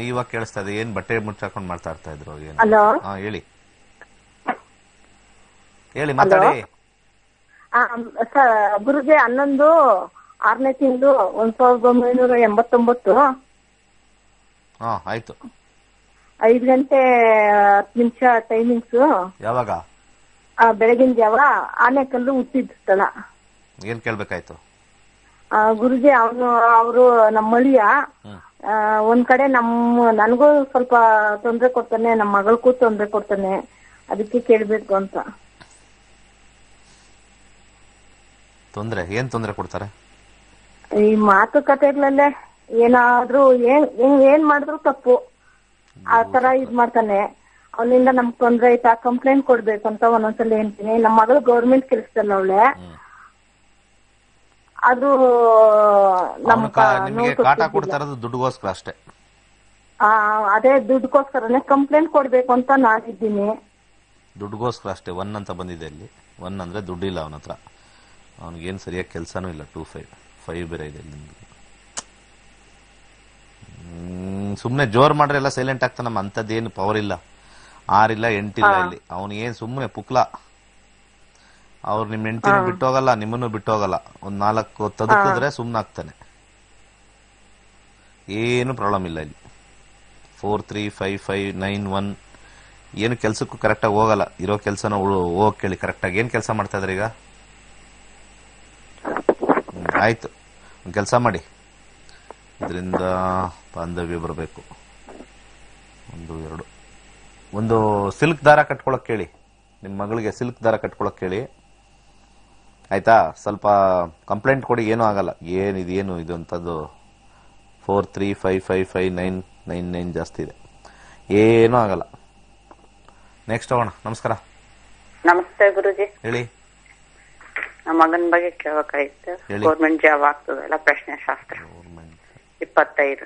ಇವಾಗ ಕೇಳಿಸ್ತಾ ಇದೆ. ಏನ್ ಬಟ್ಟೆ ಮುಚ್ಚಾಕೊಂಡು ಮಾತಾಡ್ತಾ ಇದ್ರು? ಏನು? ಹೇಳಿ ಹೇಳಿ, ಮಾತಾಡಿ. ಗುರುಜಿ 11/6ನೇ ತಿಂಗಳು 1989. ಆಯ್ತು. 5 ಗಂಟೆ 10 ನಿಮಿಷ ಟೈಮಿಂಗ್ಸ್. ಯಾವಾಗ? ಬೆಳಗಿನ ಜಾವ. ಆನೆಕಲ್ಲು ಹುಟ್ಟಿದ ಸ್ಥಳ. ಏನ್ ಕೇಳ್ಬೇಕಾಯ್ತು? ಗುರುಜಿ ಅವರು ನಮ್ಮ ಮಳಿಯ ಒಂದ್ ಕಡೆ ನನಗೂ ಸ್ವಲ್ಪ ತೊಂದ್ರೆ ಕೊಡ್ತಾನೆ, ನಮ್ಮ ಮಗಳಿಗೂ ತೊಂದ್ರೆ ಕೊಡ್ತಾನೆ. ಅದಕ್ಕೆ ಕೇಳ್ಬೇಕು ಅಂತ. ಏನ್ ತೊಂದ್ರೆ ಕೊಡ್ತಾರೆ? ಈ ಮಾತುಕತೆಗಳಲ್ಲೇ ಏನಾದ್ರೂ ಏನ್ ಮಾಡಿದ್ರು ತಪ್ಪು ಆ ತರ ಇದ್ ಮಾಡ್ತಾನೆ. ಅವನಿಂದ ನಮ್ಗ್ ತೊಂದ್ರೆ ಆಯ್ತಾ, ಕಂಪ್ಲೇಂಟ್ ಕೊಡ್ಬೇಕು ಅಂತ ಒಂದೊಂದ್ಸಲ ಹೇಳ್ತೀನಿ. ನಮ್ಮ ಮಗಳು ಗೌರ್ಮೆಂಟ್ ಕೆಲ್ಸದಲ್ಲ ಅವಳೆ. ಅದು ನಿಮಗೆ ಕಾಟ ಕೊಡ್ತಾ ಇರೋದು ದುಡ್ಡುಗೋಸ್ಕರ ಅಷ್ಟೇ. ಅದೇ ದುಡ್ಡುಗೋಸ್ಕರನೇ ಕಂಪ್ಲೇಂಟ್ ಕೊಡ್ಬೇಕು ಅಂತ ನಾನಿದ್ದೀನಿ. ದುಡ್ಡುಗೋಸ್ಕರ ಅಷ್ಟೇ. 1 ಅಂತ ಬಂದಿದೆ ಇಲ್ಲಿ. 1 ಅಂದ್ರೆ ದುಡ್ಡಿಲ್ಲ ಅವನ ಹತ್ರ. ಅವನಿಗೇನು ಸರಿಯಾಗಿ ಕೆಲಸನೂ ಇಲ್ಲ. 2-5 ಬೇರೆ ಇದೆ ಇಲ್ಲಿ. ಸುಮ್ನೆ ಜೋರ್ ಮಾಡ್ರೆ ಎಲ್ಲ ಸೈಲೆಂಟ್ ಆಗ್ತಾನಮ್ಮ. ಅಂತದ್ದೇನು ಪವರ್ ಇಲ್ಲ. 6 ಇಲ್ಲ 8 ಇಲ್ಲ ಇಲ್ಲಿ. ಅವನಿಗೇನ್ ಸುಮ್ಮನೆ ಪುಕ್ಲ. ಅವ್ರು ನಿಮ್ ಹೆಂಡತಿನೂ ಬಿಟ್ಟೋಗಲ್ಲ, ನಿಮ್ಮನ್ನು ಬಿಟ್ಟೋಗಲ್ಲ. 1 4 ತದಕಿದ್ರೆ ಸುಮ್ನಾಗ್ತಾನೆ. ಏನು ಪ್ರಾಬ್ಲಮ್ ಇಲ್ಲ ಇಲ್ಲಿ. 4, 3, 5, 5, 9, 1 ಏನು ಕೆಲಸಕ್ಕೂ ಕರೆಕ್ಟಾಗಿ ಹೋಗಲ್ಲ. ಇರೋ ಕೆಲಸನ ಹೋಗಕ್ಕೆ ಕೇಳಿ ಕರೆಕ್ಟಾಗಿ. ಏನು ಕೆಲಸ ಮಾಡ್ತಾ ಇದ್ರಿ ಈಗ? ಆಯ್ತು, ಒಂದು ಕೆಲಸ ಮಾಡಿ, ಇದರಿಂದ ಬಾಂಧವ್ಯ ಬರಬೇಕು. 1 2 ಒಂದು ಸಿಲ್ಕ್ ದಾರ ಕಟ್ಕೊಳಕ್ ಕೇಳಿ, ನಿಮ್ಮ ಮಗಳಿಗೆ ಸಿಲ್ಕ್ ದಾರ ಕಟ್ಕೊಳಕ್ ಕೇಳಿ, ಆಯ್ತಾ? ಸ್ವಲ್ಪ ಕಂಪ್ಲೇಂಟ್ ಕೊಡಿ, ಏನೂ ಆಗಲ್ಲ. ಏನು ಇದು ಅಂತದ್ದು 43555999 ಜಾಸ್ತಿ ಇದೆ, ಏನೂ ಆಗಲ್ಲ. ನೆಕ್ಸ್ಟ್ ಹೋಗೋಣ. ನಮಸ್ಕಾರ. ನಮಸ್ತೆ ಗುರುಜಿ. ಹೇಳಿ. ನಮ್ಮ ಮಗನ ಬಗ್ಗೆ ಕೇಳಬೇಕಾಗಿತ್ತು. ಗೌರ್ಮೆಂಟ್ ಜಾಬ್ ಆಗ್ತದಲ್ಲ, ಪ್ರಶ್ನೆ ಶಾಸ್ತ್ರ 25.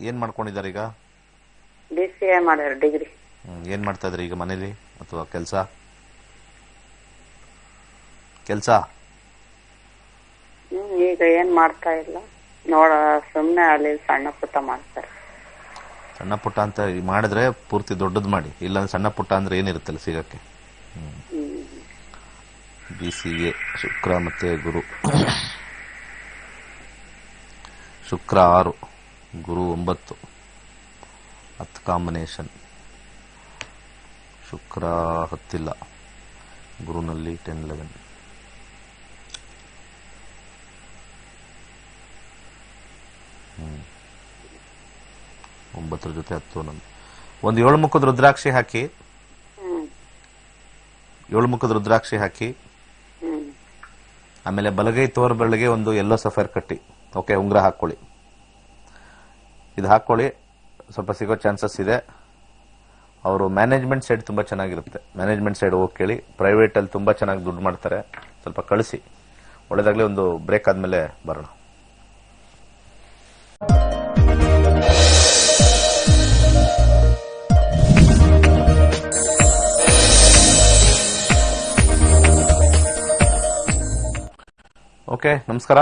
ಏನ್ ಮಾಡ್ಕೊಂಡಿದ್ದಾರೆ ಈಗ? BCA ಮಾಡ್ಯಾರ, ಡಿಗ್ರಿ. ಏನ್ ಮಾಡ್ತಾ ಇದ್ರಿ ಈಗ ಮನೇಲಿ ಅಥವಾ ಕೆಲಸ? ಈಗ ಏನ್ ಮಾಡ್ತಾ ಇಲ್ಲ, ಸುಮ್ನೆ ಅಲ್ಲಿ ಸಣ್ಣ ಪುಟ್ಟ ಮಾಡ್ತಾರೆ. ಸಣ್ಣ ಪುಟ್ಟ ಅಂತ ಮಾಡಿದ್ರೆ ಪೂರ್ತಿ ದೊಡ್ಡದು ಮಾಡಿ, ಇಲ್ಲಾಂದ್ರೆ ಸಣ್ಣ ಪುಟ್ಟ ಅಂದ್ರೆ ಏನಿರುತ್ತಲ್ಲ ಸಿಗಕ್ಕೆ. BCA ಶುಕ್ರ ಮತ್ತೆ ಗುರು. ಶುಕ್ರ 6, ಗುರು 9, 10 ಕಾಂಬಿನೇಷನ್. ಶುಕ್ರ 10 ಇಲ್ಲ, ಗುರುನಲ್ಲಿ 10 11. ಒಂಬತ್ತರ ಜೊತೆ 10 11. ಒಂದು 7 ಮುಖದ ರುದ್ರಾಕ್ಷಿ ಹಾಕಿ, 7 ಮುಖದ ರುದ್ರಾಕ್ಷಿ ಹಾಕಿ, ಆಮೇಲೆ ಬಲಗೈ ತೋರ್ ಬೆಳಗ್ಗೆ ಒಂದು ಯೆಲ್ಲೋ ಸಫೈರ್ ಕಟ್ಟಿ. ಓಕೆ, ಉಂಗುರ ಹಾಕೊಳ್ಳಿ. ಇದು ಹಾಕೊಳ್ಳಿ, ಸ್ವಲ್ಪ ಸಿಗೋ ಚಾನ್ಸಸ್ ಇದೆ. ಅವರು ಮ್ಯಾನೇಜ್ಮೆಂಟ್ ಸೈಡ್ ತುಂಬಾ ಚೆನ್ನಾಗಿರುತ್ತೆ. ಮ್ಯಾನೇಜ್ಮೆಂಟ್ ಸೈಡ್ ಹೋಗಿ ಕೇಳಿ. ಪ್ರೈವೇಟ್ ಅಲ್ಲಿ ತುಂಬಾ ಚೆನ್ನಾಗಿ ದುಡ್ಡು ಮಾಡ್ತಾರೆ. ಸ್ವಲ್ಪ ಕಳಿಸಿ, ಒಳ್ಳೇದಾಗ್ಲಿ. ಒಂದು ಬ್ರೇಕ್ ಆದ್ಮೇಲೆ ಬರೋಣ. ಓಕೆ, ನಮಸ್ಕಾರ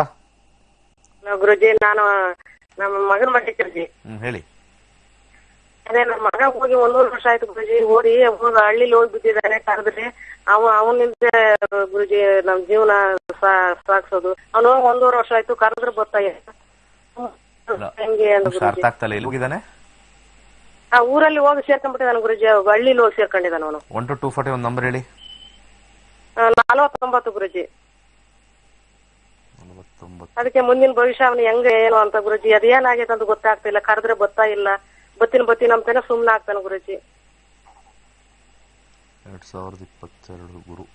ಗುರುಜಿ. ನಾನು ನಮ್ಮ ಮಗನ ಬಗ್ಗೆ ಗುರುಜಿ. ಹೇಳಿ. ಅದೇ ನಮ್ಮ ಮಗ ಹೋಗಿ 1 ವರ್ಷ ಆಯ್ತು ಗುರುಜಿ. ಹೋಗಿ ಹಳ್ಳಿಲಿ ಹೋಗಿ ಬಿದ್ದಿದ್ದಾನೆ. ಕರೆದ್ರಿ ಅವನಿಂದ ಗುರುಜಿ ನಮ್ ಜೀವನ ಸಾಗಿಸೋದು. ಅವನು 1 ವರ್ಷ ಆಯ್ತು, ಕರೆದ್ರೆ ಬರ್ತಾ ಹೆಂಗೆ ಅಂತ ಅರ್ಥ ಆಗ್ತಲ್ಲ. ಎಲ್ಲಿ ಹೋಗಿದ್ದಾನೆ? ಆ ಊರಲ್ಲಿ ಹೋಗಿ ಸೇರ್ಕೊಂಡ್ಬಿಟ್ಟಿದ್ದಾನೆ ಗುರುಜಿ. ಹಳ್ಳಿಲಿ ಹೋಗಿ ಸೇರ್ಕೊಂಡಿದ್ದಾನೆ ಅವನು. 1 to 240 ಒಂದು ನಂಬರ್ ಹೇಳಿ. 49 ಗುರುಜಿ. 49. ಅದಕ್ಕೆ ಮುಂದಿನ ಭವಿಷ್ಯ ಅವನು ಹೆಂಗೆ ಏನು ಅಂತ ಗುರುಜಿ. ಅದೇನಾಗೈತೆ ಅಂತ ಗೊತ್ತಾಗ್ತಿಲ್ಲ. ಕರೆದ್ರೆ ಬರ್ತಾ ಇಲ್ಲ. ಬತ್ತೀನಿ ಅಂತಾನೆ ಸುಮ್ನೆ ಆಗ್ತಾನೆ ಗುರುಜಿ. 2022 ಗುರು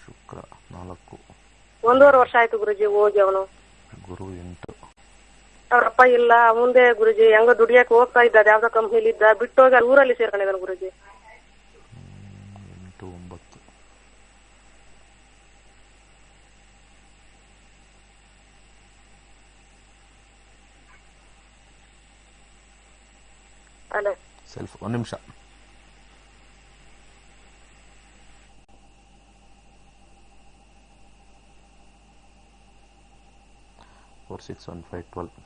ಶುಕ್ರ 4, 1.5 ವರ್ಷ ಆಯ್ತು ಗುರುಜಿ ಹೋಗಿ. ಅವನು ಗುರು 8. ಅವ್ರಪ್ಪ ಇಲ್ಲ ಮುಂದೆ ಗುರುಜಿ. ಹೆಂಗ ದುಡಿಯಕ್ ಹೋಗ್ತಾ ಇದ್ದ, ಯಾವ್ದೋ ಕಂಪ್ನಿಲಿ ಇದ್ದ. ಬಿಟ್ಟೋಗಿ ಅಲ್ಲಿ ಊರಲ್ಲಿ ಸೇರ್ಕೊಂಡಿದ್ದಾನೆ ಗುರುಜಿ. 8, 9. ಅಲ್ಲ ಸೆಲ್ಫ್. 1 ನಿಮಿಷ. Four 6 1 5 12.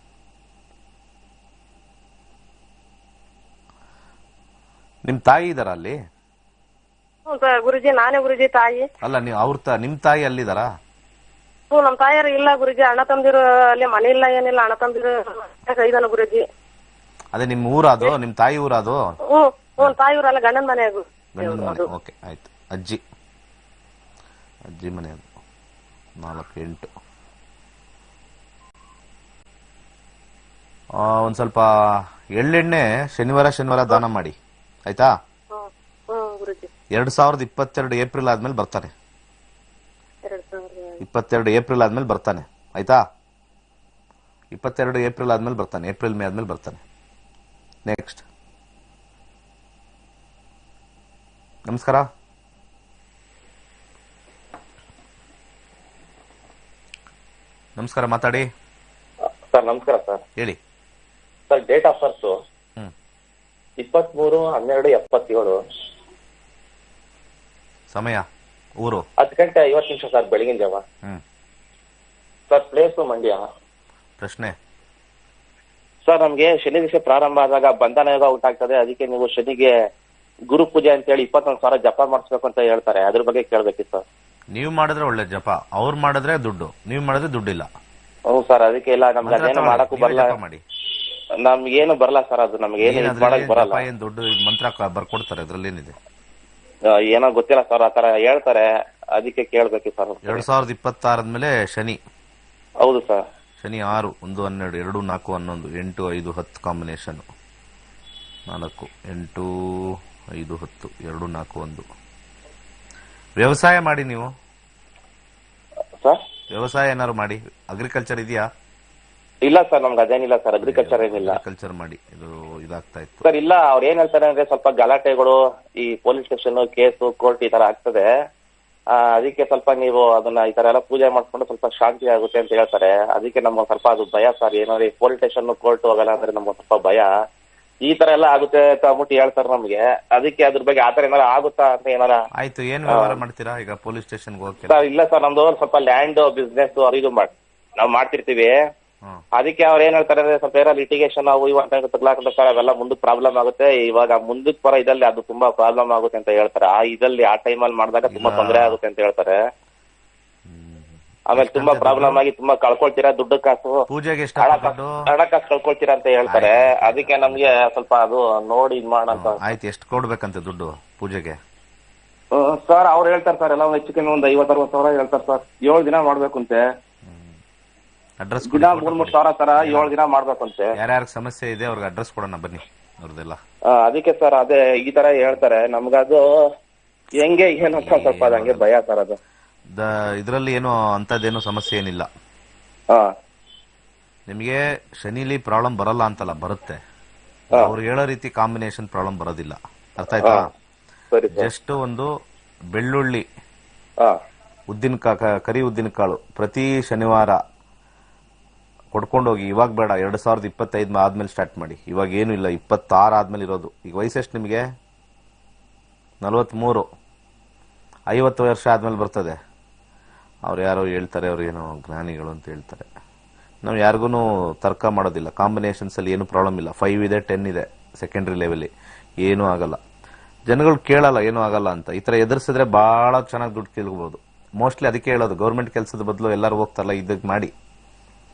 ನಿಮ್ ತಾಯಿ ಇದಾರ ಅಲ್ಲಿ? ಗುರುಜಿ ನಾನೇ ಗುರುಜಿ ತಾಯಿ. ಅಲ್ಲ, ನೀವು ನಿಮ್ ತಾಯಿ ಅಲ್ಲಿದಾರಾ? ನಮ್ ತಾಯಿಯರು ಇಲ್ಲ ಗುರುಜಿ. ಅಣ್ಣ ತಂದಿರು ಅಲ್ಲಿ ಮನೆ ಇಲ್ಲ, ಏನಿಲ್ಲ. ಅಣ್ಣ ತಂದಿರು ಇದಾನ ಗುರುಜಿ. ಅದೇ ನಿಮ್ ಊರಾದು, ನಿಮ್ ತಾಯಿ ಊರಾದು? ತಾಯಿ ಊರಲ್ಲ, ಗಂಡನ ಮನೆ. ಗಂಡನ ಮನೆ. ಓಕೆ, ಆಯ್ತು. ಅಜ್ಜಿ ಮನೆ ಅದು. 4 8. ಒಂದ್ ಸ್ವಲ್ಪ ಎಳ್ಳೆಣ್ಣೆ ಶನಿವಾರ ದಾನ ಮಾಡಿ, ಆಯ್ತಾ? 2022 ಏಪ್ರಿಲ್ ಆದ್ಮೇಲೆ ಬರ್ತಾನೆ. 22 ಏಪ್ರಿಲ್ ಆದ್ಮೇಲೆ ಬರ್ತಾನೆ, ಆಯ್ತಾ? 22 ಏಪ್ರಿಲ್ ಆದ್ಮೇಲೆ ಬರ್ತಾನೆ. ಏಪ್ರಿಲ್ ಮೇ ಆದ್ಮೇಲೆ ಬರ್ತಾನೆ. ನೆಕ್ಸ್ಟ್. ನಮಸ್ಕಾರ. ನಮಸ್ಕಾರ, ಮಾತಾಡಿ. ಸರ್ ನಮಸ್ಕಾರ ಸರ್. ಹೇಳಿ ಸರ್. Date of birth 23/12/77. ಸಮಯ ಊರು 10:50 ಸರ್, ಬೆಳಗಿನ ಜಾವ. Sir place Mandya. ಪ್ರಶ್ನೆ ಸರ್, ನಮ್ಗೆ ಶನಿ ದಿವಸ ಪ್ರಾರಂಭ ಆದಾಗ ಬಂಧನ ಯೋಗ ಉಂಟಾಗ್ತದೆ. ಅದಕ್ಕೆ ನೀವು ಶನಿಗೆ ಗುರು ಪೂಜೆ ಅಂತ ಹೇಳಿ 21,000 ಜಪ ಮಾಡಿಸ್ಬೇಕು ಅಂತ ಹೇಳ್ತಾರೆ. ಅದ್ರ ಬಗ್ಗೆ ಕೇಳ್ಬೇಕಿತ್ತು ಸರ್. ನೀವು ಮಾಡಿದ್ರೆ ಒಳ್ಳೆ ಜಪ, ಅವ್ರು ಮಾಡಿದ್ರೆ ದುಡ್ಡು, ನೀವು ಮಾಡಿದ್ರೆ ದುಡ್ಡಿಲ್ಲ. ಹ್ಞೂ ಸರ್, ಅದಕ್ಕೆ ಇಲ್ಲ ನಮ್ಗೆ ಅದೇನು ಮಾಡಕ್ಕೂ ಬರಲ್ಲ. ನಮ್ಗೇನು ಬರಲ್ಲ ಸರ್, ಅದು ನಮ್ಗೇನು ಇದ್ ಮಾಡಕ್ ಬರಲ್ಲ. ಏನ್ ದೊಡ್ಡ ಮಂತ್ರ ಬರ್ಕೊಡ್ತಾರೆ ಅದ್ರಲ್ಲಿ ಏನಿದೆ? ಏನೋ ಗೊತ್ತಿಲ್ಲ ಸರ್, ಆತರ ಹೇಳ್ತಾರೆ, ಅದಕ್ಕೆ ಕೇಳ್ಬೇಕು ಸರ್. 2026 ಆದ್ಮೇಲೆ ಶನಿ. ಹೌದು ಸರ್. ಶನಿ 6, 1, 12, 2, 4, 11, 8, 5, 10 ಕಾಂಬಿನೇಷನ್. 4, 8, 5, 10, 2, 4, 1. ವ್ಯವಸಾಯ ಮಾಡಿ ನೀವು ಸರ್? ವ್ಯವಸಾಯ ಏನಾದ್ರು ಮಾಡಿ. ಅಗ್ರಿಕಲ್ಚರ್ ಇದೆಯಾ? ಇಲ್ಲ ಸರ್, ನಮ್ಗೆ ಅದೇನಿಲ್ಲ ಸರ್, ಅಗ್ರಿಕಲ್ಚರ್ ಏನಿಲ್ಲ. ಅಗ್ರಿಕಲ್ಚರ್ ಮಾಡಿ, ಇದು ಇದಾಗ್ತಾ ಇತ್ತು ಸರ್. ಇಲ್ಲ, ಅವ್ರು ಏನ್ ಹೇಳ್ತಾರೆ ಅಂದ್ರೆ ಸ್ವಲ್ಪ ಗಲಾಟೆಗಳು, ಈ ಪೊಲೀಸ್ ಸ್ಟೇಷನ್, ಕೇಸು, ಕೋರ್ಟ್ ಈ ತರ ಆಗ್ತದೆ. ಅದಕ್ಕೆ ಸ್ವಲ್ಪ ನೀವು ಅದನ್ನ ಈ ತರ ಎಲ್ಲ ಪೂಜೆ ಮಾಡ್ಕೊಂಡು ಸ್ವಲ್ಪ ಶಾಂತಿ ಆಗುತ್ತೆ ಅಂತ ಹೇಳ್ತಾರೆ. ಅದಕ್ಕೆ ನಮ್ಗೆ ಸ್ವಲ್ಪ ಅದು ಭಯ ಸರ್. ಏನಾದ್ರು ಈ ಪೊಲೀಸ್ ಸ್ಟೇಷನ್, ಕೋರ್ಟ್ ಹೋಗಲ್ಲ ಅಂದ್ರೆ ನಮ್ಗೆ ಸ್ವಲ್ಪ ಭಯ. ಈ ತರ ಎಲ್ಲ ಆಗುತ್ತೆ ಅಂತ ಅಂದ್ಬಿಟ್ಟು ಹೇಳ್ತಾರೆ ನಮ್ಗೆ. ಅದಕ್ಕೆ ಅದ್ರ ಬಗ್ಗೆ ಆತರ ಏನಾರ ಆಗುತ್ತಾ ಅಂತ ಏನಾರ. ಆಯ್ತು, ಏನ್ ವ್ಯವಹಾರ ಮಾಡ್ತೀರಾ ಈಗ ಪೊಲೀಸ್ ಸ್ಟೇಷನ್ಗೆ ಹೋಗಿ? ಸರ್ ಇಲ್ಲ ಸರ್, ನಮ್ದು ಸ್ವಲ್ಪ ಲ್ಯಾಂಡ್ ಬಿಸ್ನೆಸ್ ಇದು ನಾವ್ ಮಾಡ್ತಿರ್ತೀವಿ. ಅದಕ್ಕೆ ಅವ್ರು ಏನ್ ಹೇಳ್ತಾರೆ ಅಂದ್ರೆ ಸ್ವಲ್ಪ ಏನೋ ಲಿಟಿಗೇಷನ್ ಅವು ಇವು ಅಂತ ತಗ್ಲಾಕ್ತಾರೆ, ಅವೆಲ್ಲ ಮುಂದಕ್ಕೆ ಪ್ರಾಬ್ಲಮ್ ಆಗುತ್ತೆ. ಇವಾಗ ಮುಂದಕ್ಕೆ ಬರೋ ಇದಲ್ಲಿ ಅದು ತುಂಬಾ ಪ್ರಾಬ್ಲಮ್ ಆಗುತ್ತೆ ಅಂತ ಹೇಳ್ತಾರೆ. ಆ ಟೈಮಲ್ಲಿ ಮಾಡಿದಾಗ ತುಂಬಾ ತೊಂದರೆ ಆಗುತ್ತೆ ಅಂತ ಹೇಳ್ತಾರೆ. ಆಮೇಲೆ ತುಂಬಾ ಪ್ರಾಬ್ಲಮ್ ಆಗಿ ತುಂಬಾ ಕಳ್ಕೊಳ್ತೀರಾ ದುಡ್ಡು ಕಾಸು, ಪೂಜೆಗೆ ಹಣ ಕಾಸು ಕಳ್ಕೊಳ್ತೀರಾ ಅಂತ ಹೇಳ್ತಾರೆ. ಅದಕ್ಕೆ ನಮ್ಗೆ ಸ್ವಲ್ಪ ಅದು ನೋಡಿ ಇದ್ ಮಾಡೋಣ. ಆಯ್ತು, ಎಷ್ಟು ಕೊಡ್ಬೇಕಂತೆ ದುಡ್ಡು ಪೂಜೆಗೆ? ಸರ್ ಅವ್ರು ಹೇಳ್ತಾರೆ ಸರ್, ಎಲ್ಲ ಹೆಚ್ಚು ಕಮ್ಮಿ ಒಂದು 50-60 ಸಾವಿರ ಹೇಳ್ತಾರೆ ಸರ್. 7 ದಿನ ಮಾಡ್ಬೇಕಂತೆ. ಅಡ್ರೆಸ್ ದಿನ 3-3 ಸಾವಿರ ತರ 7 ದಿನ ಮಾಡ್ಬೇಕಂತೆ. ಯಾರ್ಯಾರ ಸಮಸ್ಯೆ ಇದೆ ಅವ್ರಿಗೆ ಅಡ್ರೆಸ್ ಕೊಡೋಣ ಬನ್ನಿ ಅವ್ರದ್ದೆಲ್ಲ. ಅದಕ್ಕೆ ಸರ್ ಅದೇ ಈ ತರ ಹೇಳ್ತಾರೆ. ನಮ್ಗದು ಹೆಂಗೆ ಏನಂತ ಸ್ವಲ್ಪ ಹಂಗೆ ಭಯ ಸರ್. ಅದು ಇದ್ರಲ್ಲಿ ಏನು ಅಂತದ್ದೇನು ಸಮಸ್ಯೆ ಏನಿಲ್ಲ. ನಿಮ್ಗೆ ಶನಿಲಿ ಪ್ರಾಬ್ಲಮ್ ಬರಲ್ಲ ಅಂತಲ್ಲ, ಬರುತ್ತೆ. ಅವ್ರು ಹೇಳೋ ರೀತಿ ಕಾಂಬಿನೇಷನ್ ಪ್ರಾಬ್ಲಮ್ ಬರೋದಿಲ್ಲ. ಅರ್ಥ ಆಯ್ತಾ? ಜಸ್ಟ್ ಒಂದು ಬೆಳ್ಳುಳ್ಳಿ, ಕರಿ ಉದ್ದಿನ ಕಾಳು ಪ್ರತಿ ಶನಿವಾರ ಕೊಡ್ಕೊಂಡೋಗಿ. ಇವಾಗ ಬೇಡ, 2025 ಆದ್ಮೇಲೆ ಸ್ಟಾರ್ಟ್ ಮಾಡಿ. ಇವಾಗ ಏನು ಇಲ್ಲ, 26 ಆದ್ಮೇಲೆ ಇರೋದು. ಈಗ ವಯಸ್ಸೆಷ್ಟು ನಿಮಗೆ? 43. 50 ವರ್ಷ ಆದ್ಮೇಲೆ ಬರ್ತದೆ. ಅವ್ರು ಯಾರೋ ಹೇಳ್ತಾರೆ, ಅವ್ರು ಏನೋ ಜ್ಞಾನಿಗಳು ಅಂತ ಹೇಳ್ತಾರೆ. ನಾವು ಯಾರಿಗೂ ತರ್ಕ ಮಾಡೋದಿಲ್ಲ. ಕಾಂಬಿನೇಷನ್ಸ್ ಅಲ್ಲಿ ಏನು ಪ್ರಾಬ್ಲಮ್ ಇಲ್ಲ. 5 ಇದೆ, 10 ಇದೆ ಸೆಕೆಂಡ್ರಿ ಲೆವೆಲ್, ಏನೂ ಆಗಲ್ಲ. ಜನಗಳು ಕೇಳಲ್ಲ ಏನೂ ಆಗಲ್ಲ ಅಂತ. ಈ ತರ ಎದುರಿಸಿದ್ರೆ ಬಹಳ ಚೆನ್ನಾಗಿ ದುಡ್ಡು ಕೇಳ್ಬಹುದು. ಮೋಸ್ಟ್ಲಿ ಅದಕ್ಕೆ ಹೇಳೋದು, ಗೌರ್ಮೆಂಟ್ ಕೆಲಸದ ಬದಲು ಎಲ್ಲರೂ ಹೋಗ್ತಾರಲ್ಲ, ಇದಕ್ಕೆ ಮಾಡಿ.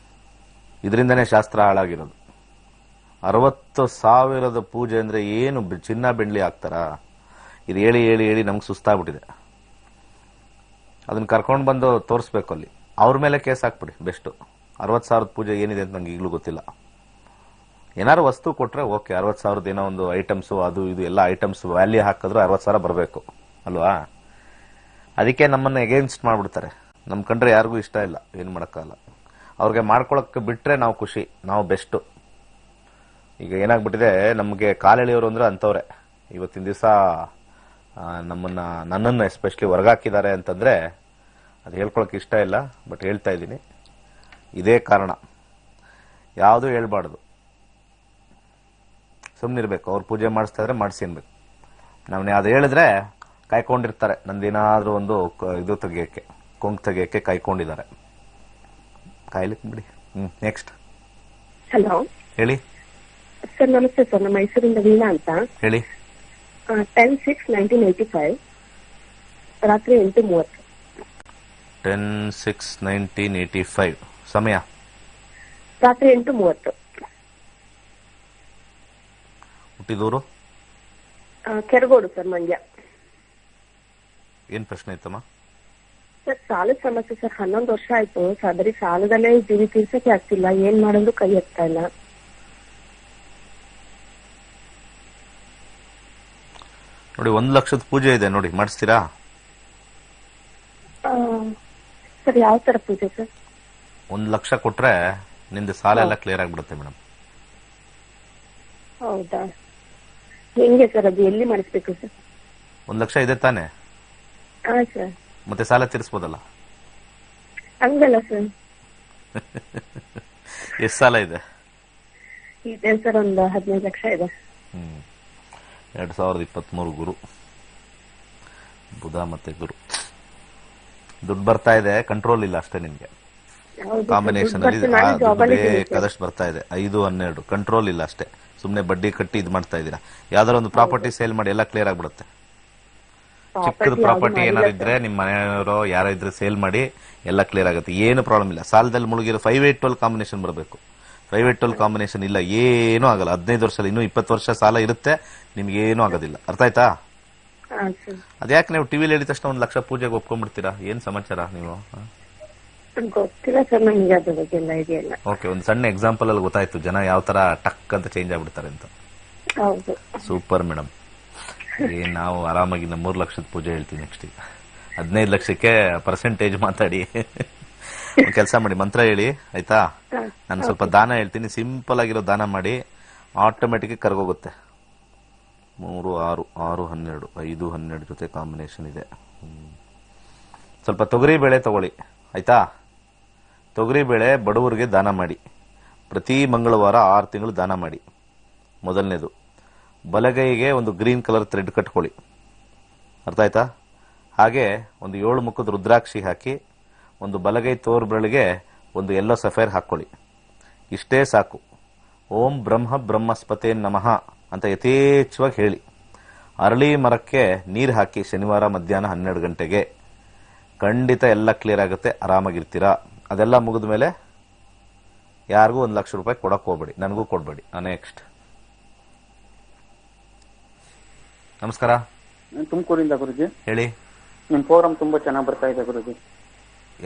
ಇದರಿಂದನೇ ಶಾಸ್ತ್ರ ಹಾಳಾಗಿರೋದು. 60,000 ಪೂಜೆ ಅಂದ್ರೆ ಏನು ಚಿನ್ನ ಬೆಳ್ಳಿ ಹಾಕ್ತಾರ? ಇದು ಹೇಳಿ ಹೇಳಿ ಹೇಳಿ ನಮ್ಗೆ ಸುಸ್ತಾಗ್ಬಿಟ್ಟಿದೆ. ಅದನ್ನ ಕರ್ಕೊಂಡು ಬಂದು ತೋರಿಸ್ಬೇಕು ಅಲ್ಲಿ. ಅವ್ರ ಮೇಲೆ ಕೇಸ್ ಹಾಕ್ಬಿಡಿ ಬೆಸ್ಟ್. 60,000 ಪೂಜೆ ಏನಿದೆ ಅಂತ ನಂಗೆ ಈಗಲೂ ಗೊತ್ತಿಲ್ಲ. ಏನಾದ್ರು ವಸ್ತು ಕೊಟ್ರೆ ಓಕೆ, 60,000 ಏನೋ ಒಂದು ಐಟಮ್ಸ್, ಅದು ಇದು ಎಲ್ಲ ಐಟಮ್ಸ್ ವ್ಯಾಲ್ಯೂ ಹಾಕಿದ್ರು 60,000 ಬರಬೇಕು ಅಲ್ವಾ? ಅದಕ್ಕೆ ನಮ್ಮನ್ನ ಎಗೇನ್ಸ್ಟ್ ಮಾಡ್ಬಿಡ್ತಾರೆ. ನಮ್ ಕಂಡ್ರೆ ಯಾರಿಗೂ ಇಷ್ಟ ಇಲ್ಲ, ಏನ್ ಮಾಡಕ್ಕಾಗಲ್ಲ. ಅವ್ರಿಗೆ ಮಾಡ್ಕೊಳಕ್ಕೆ ಬಿಟ್ರೆ ನಾವು ಖುಷಿ, ನಾವು ಬೆಸ್ಟ್. ಈಗ ಏನಾಗ್ಬಿಟ್ಟಿದೆ, ನಮಗೆ ಕಾಲೆಳೆಯೋರು ಅಂದ್ರೆ ಅಂತವ್ರೆ. ಇವತ್ತಿನ ದಿವಸ ನನ್ನನ್ನು ಎಸ್ಪೆಷಲಿ ಹೊರಗಾಕಿದ್ದಾರೆ ಅಂತಂದ್ರೆ ಅದು ಹೇಳ್ಕೊಳಕ್ಕೆ ಇಷ್ಟ ಇಲ್ಲ, ಬಟ್ ಹೇಳ್ತಾ ಇದ್ದೀನಿ. ಇದೇ ಕಾರಣ. ಯಾವುದೂ ಹೇಳ್ಬಾರ್ದು, ಸುಮ್ಮನಿರ್ಬೇಕು. ಅವ್ರು ಪೂಜೆ ಮಾಡಿಸ್ತಾ ಇದ್ರೆ ಮಾಡಿಸಿ ಅನ್ಬೇಕು. ನಾವು ಅದು ಹೇಳಿದ್ರೆ ಕಾಯ್ಕೊಂಡಿರ್ತಾರೆ. ನಂದೇನಾದ್ರೂ ಒಂದು ಇದು ತೆಗಿಯಕ್ಕೆ, ಕೊಂಕ್ ತೆಗಿಯಕ್ಕೆ ಕಾಯ್ಕೊಂಡಿದ್ದಾರೆ. ಕಾಯ್ಲಿಕ್ಕೆ ಬಿಡಿ. ನೆಕ್ಸ್ಟ್. ಹಲೋ, ಹೇಳಿ ಸರ್. ನಮಸ್ತೆ ಸರ್, ನಮ್ಮ ಮೈಸೂರಿಂದ ವೀಣಾ ಅಂತ. ಹೇಳಿ. 10/6/1985 ರಾತ್ರಿ 8:30. 10/6/1985 ಸಮಯ ರಾತ್ರಿ 8:30. ಹುಟ್ಟಿದೂರು ಕೆರಗೋಡು ಸರ್, ಮಂಡ್ಯ. ಏನ್ ಪ್ರಶ್ನೆ ಇತ್ತಮ್ಮ? ಸರ್, ಸಾಲದ ಸಮಸ್ಯೆ ಸರ್. 11 ವರ್ಷ ಆಯ್ತು ಸರ್. ಬರೀ ಸಾಲದಲ್ಲೇ ಜೀವಿ ತೀರ್ಸಕ್ಕೆ ಆಗ್ತಿಲ್ಲ. ಏನ್ ಮಾಡೋದು ಕೈ ಎತ್ತಾ ಇಲ್ಲ. ನೋಡಿ, 1 ಲಕ್ಷದ ಪೂಜೆ ಇದೆ ನೋಡಿ, ಮಾಡಿಸ್ತೀರಾ? ಸರ್, ಯಾವ ತರ ಪೂಜೆ ಸರ್? 1 ಲಕ್ಷ ಕೊಟ್ರೆ ನಿಂದು ಸಾಲ ಎಲ್ಲ ಕ್ಲಿಯರ್ ಆಗ್ಬಿಡುತ್ತೆ ಮೇಡಮ್. ಹೌದಾ? ಹೆಂಗೆ ಸರ್ ಅದು? ಎಲ್ಲಿ ಮಾಡಿಸ್ಬೇಕು ಸರ್? 1 ಲಕ್ಷ ಇದೆ ತಾನೆ? ಹಾ ಸರ್. ಮತ್ತೆ ಸಾಲ ತೀರಿಸಬಹುದಲ್ಲ? ಹಂಗಲ್ಲ ಸರ್. ಎಷ್ಟು ಸಾಲ ಇದೆ? ಇದೆ ಸರ್, ಒಂದು 15 ಲಕ್ಷ ಇದೆ. 2023 ಗುರು, ಬುಧ ಮತ್ತೆ ಗುರು. ದುಡ್ಡು ಬರ್ತಾ ಇದೆ, ಕಂಟ್ರೋಲ್ ಇಲ್ಲ ಅಷ್ಟೇ ನಿಮ್ಗೆ. ಕಾಂಬಿನೇಷನ್ ಅಲ್ಲಿ ಬೇಕಾದಷ್ಟು ಬರ್ತಾ ಇದೆ. 5-12 ಕಂಟ್ರೋಲ್ ಇಲ್ಲ ಅಷ್ಟೇ. ಸುಮ್ನೆ ಬಡ್ಡಿ ಕಟ್ಟಿ ಇದು ಮಾಡ್ತಾ ಇದೀರಾ. ಯಾವ್ದಾರ ಒಂದು ಪ್ರಾಪರ್ಟಿ ಸೇಲ್ ಮಾಡಿ ಎಲ್ಲ ಕ್ಲಿಯರ್ ಆಗ್ಬಿಡುತ್ತೆ. ಚಿಕ್ಕದ ಪ್ರಾಪರ್ಟಿ ಏನಾರು ಇದ್ರೆ ನಿಮ್ಮ ಮನೆಯವರು ಯಾರಿದ್ರೆ ಸೇಲ್ ಮಾಡಿ ಎಲ್ಲ ಕ್ಲಿಯರ್ ಆಗುತ್ತೆ. ಏನು ಪ್ರಾಬ್ಲಮ್ ಇಲ್ಲ. ಸಾಲದಲ್ಲಿ ಮುಳುಗಿರೋ 5-8-12 ಕಾಂಬಿನೇಷನ್ ಬರಬೇಕು. ಪ್ರೈವೇಟ್ ಅಲ್ಲಿ ಕಾಂಬಿನೇಷನ್ ಇಲ್ಲ, ಏನೂ ಆಗಲ್ಲ. 15 ವರ್ಷ ಇನ್ನೂ 20 ವರ್ಷ ಸಾಲ ಇರುತ್ತೆ, ನಿಮ್ಗೆ ಏನೂ ಆಗೋದಿಲ್ಲ. ಅರ್ಥ ಆಯ್ತಾ? ಹಾ ಸರ್. ಅದ್ಯಾಕೆ ನೀವು ಟಿವಿಲಿ ಹೇಳಿದ ತಕ್ಷಣ 1 ಲಕ್ಷ ಪೂಜೆಗೆ ಒಪ್ಕೊಂಡ್ಬಿಡ್ತೀರಾ? ಏನ್ ಸಮಾಚಾರ ನೀವು? ಗೊತ್ತಿಲ್ಲ ಸರ್ ನಮ್ಗೆ ಅದ್ರ ಬಗ್ಗೆ ಎಲ್ಲ ಇದೆಯಲ್ಲ. ಓಕೆ, ಒಂದು ಸಣ್ಣ ಎಕ್ಸಾಂಪಲ್ ಅಲ್ಲಿ ಗೊತ್ತಾಯ್ತು ಜನ ಯಾವ ತರ ಟಕ್ ಅಂತ ಚೇಂಜ್ ಆಗ್ಬಿಡ್ತಾರೆ ಅಂತ. ಹೌದು. Super madam. ನಾವು ಆರಾಮಾಗಿ 3 ಲಕ್ಷದ ಪೂಜೆ ಹೇಳ್ತೀವಿ ನೆಕ್ಸ್ಟ್. 15 ಲಕ್ಷಕ್ಕೆ ಪರ್ಸೆಂಟೇಜ್ ಮಾತಾಡಿ. ಕೆಲಸ ಮಾಡಿ, ಮಂತ್ರ ಹೇಳಿ ಆಯ್ತಾ? ನಾನು ಸ್ವಲ್ಪ ದಾನ ಹೇಳ್ತೀನಿ, ಸಿಂಪಲ್ ಆಗಿರೋ ದಾನ ಮಾಡಿ, ಆಟೋಮೆಟಿಕ್ ಕರ್ಗೋಗುತ್ತೆ. 3 6 6 12 5 12 ಜೊತೆ ಕಾಂಬಿನೇಷನ್ ಇದೆ. ಸ್ವಲ್ಪ ತೊಗರಿ ಬೇಳೆ ತಗೊಳ್ಳಿ ಆಯ್ತಾ? ತೊಗರಿ ಬೇಳೆ ಬಡವರಿಗೆ ದಾನ ಮಾಡಿ. ಪ್ರತಿ ಮಂಗಳವಾರ 6 ತಿಂಗಳು ದಾನ ಮಾಡಿ. ಮೊದಲನೇದು. ಬಲಗೈಗೆ ಒಂದು ಗ್ರೀನ್ ಕಲರ್ ಥ್ರೆಡ್ ಕಟ್ಕೊಳ್ಳಿ. ಅರ್ಥ ಆಯ್ತಾ? ಹಾಗೆ ಒಂದು 7 ಮುಖದ ರುದ್ರಾಕ್ಷಿ ಹಾಕಿ, ಒಂದು ಬಲಗೈ ತೋರ್ ಬೆರಳಿಗೆ ಒಂದು ಯೆಲ್ಲೋ ಸಫೈರ್ ಹಾಕೊಳ್ಳಿ. ಇಷ್ಟೇ ಸಾಕು. ಓಂ ಬ್ರಹ್ಮ ಬ್ರಹ್ಮಸ್ಪತೆ ನಮಃ ಅಂತ ಯಥೇಚ್ಛವಾಗಿ ಹೇಳಿ. ಅರಳಿ ಮರಕ್ಕೆ ನೀರು ಹಾಕಿ ಶನಿವಾರ ಮಧ್ಯಾಹ್ನ 12 ಗಂಟೆಗೆ. ಖಂಡಿತ ಎಲ್ಲ ಕ್ಲಿಯರ್ ಆಗುತ್ತೆ, ಆರಾಮಾಗಿರ್ತೀರಾ. ಅದೆಲ್ಲ ಮುಗಿದ ಮೇಲೆ ಯಾರಿಗೂ 1 ಲಕ್ಷ ರೂಪಾಯಿ ಕೊಡಕ್ ಹೋಗ್ಬೇಡಿ, ನನಗೂ ಕೊಡ್ಬೇಡಿ. ನೆಕ್ಸ್ಟ್. ನಮಸ್ಕಾರ. ತುಮಕೂರಿಂದ ಗುರುಜಿ. ಹೇಳಿ. ನಿಮ್ ಪ್ರೋಗ್ರಾಮ್ ತುಂಬಾ ಚೆನ್ನಾಗಿ ಬರ್ತಾ ಇದೆ ಗುರುಜಿ.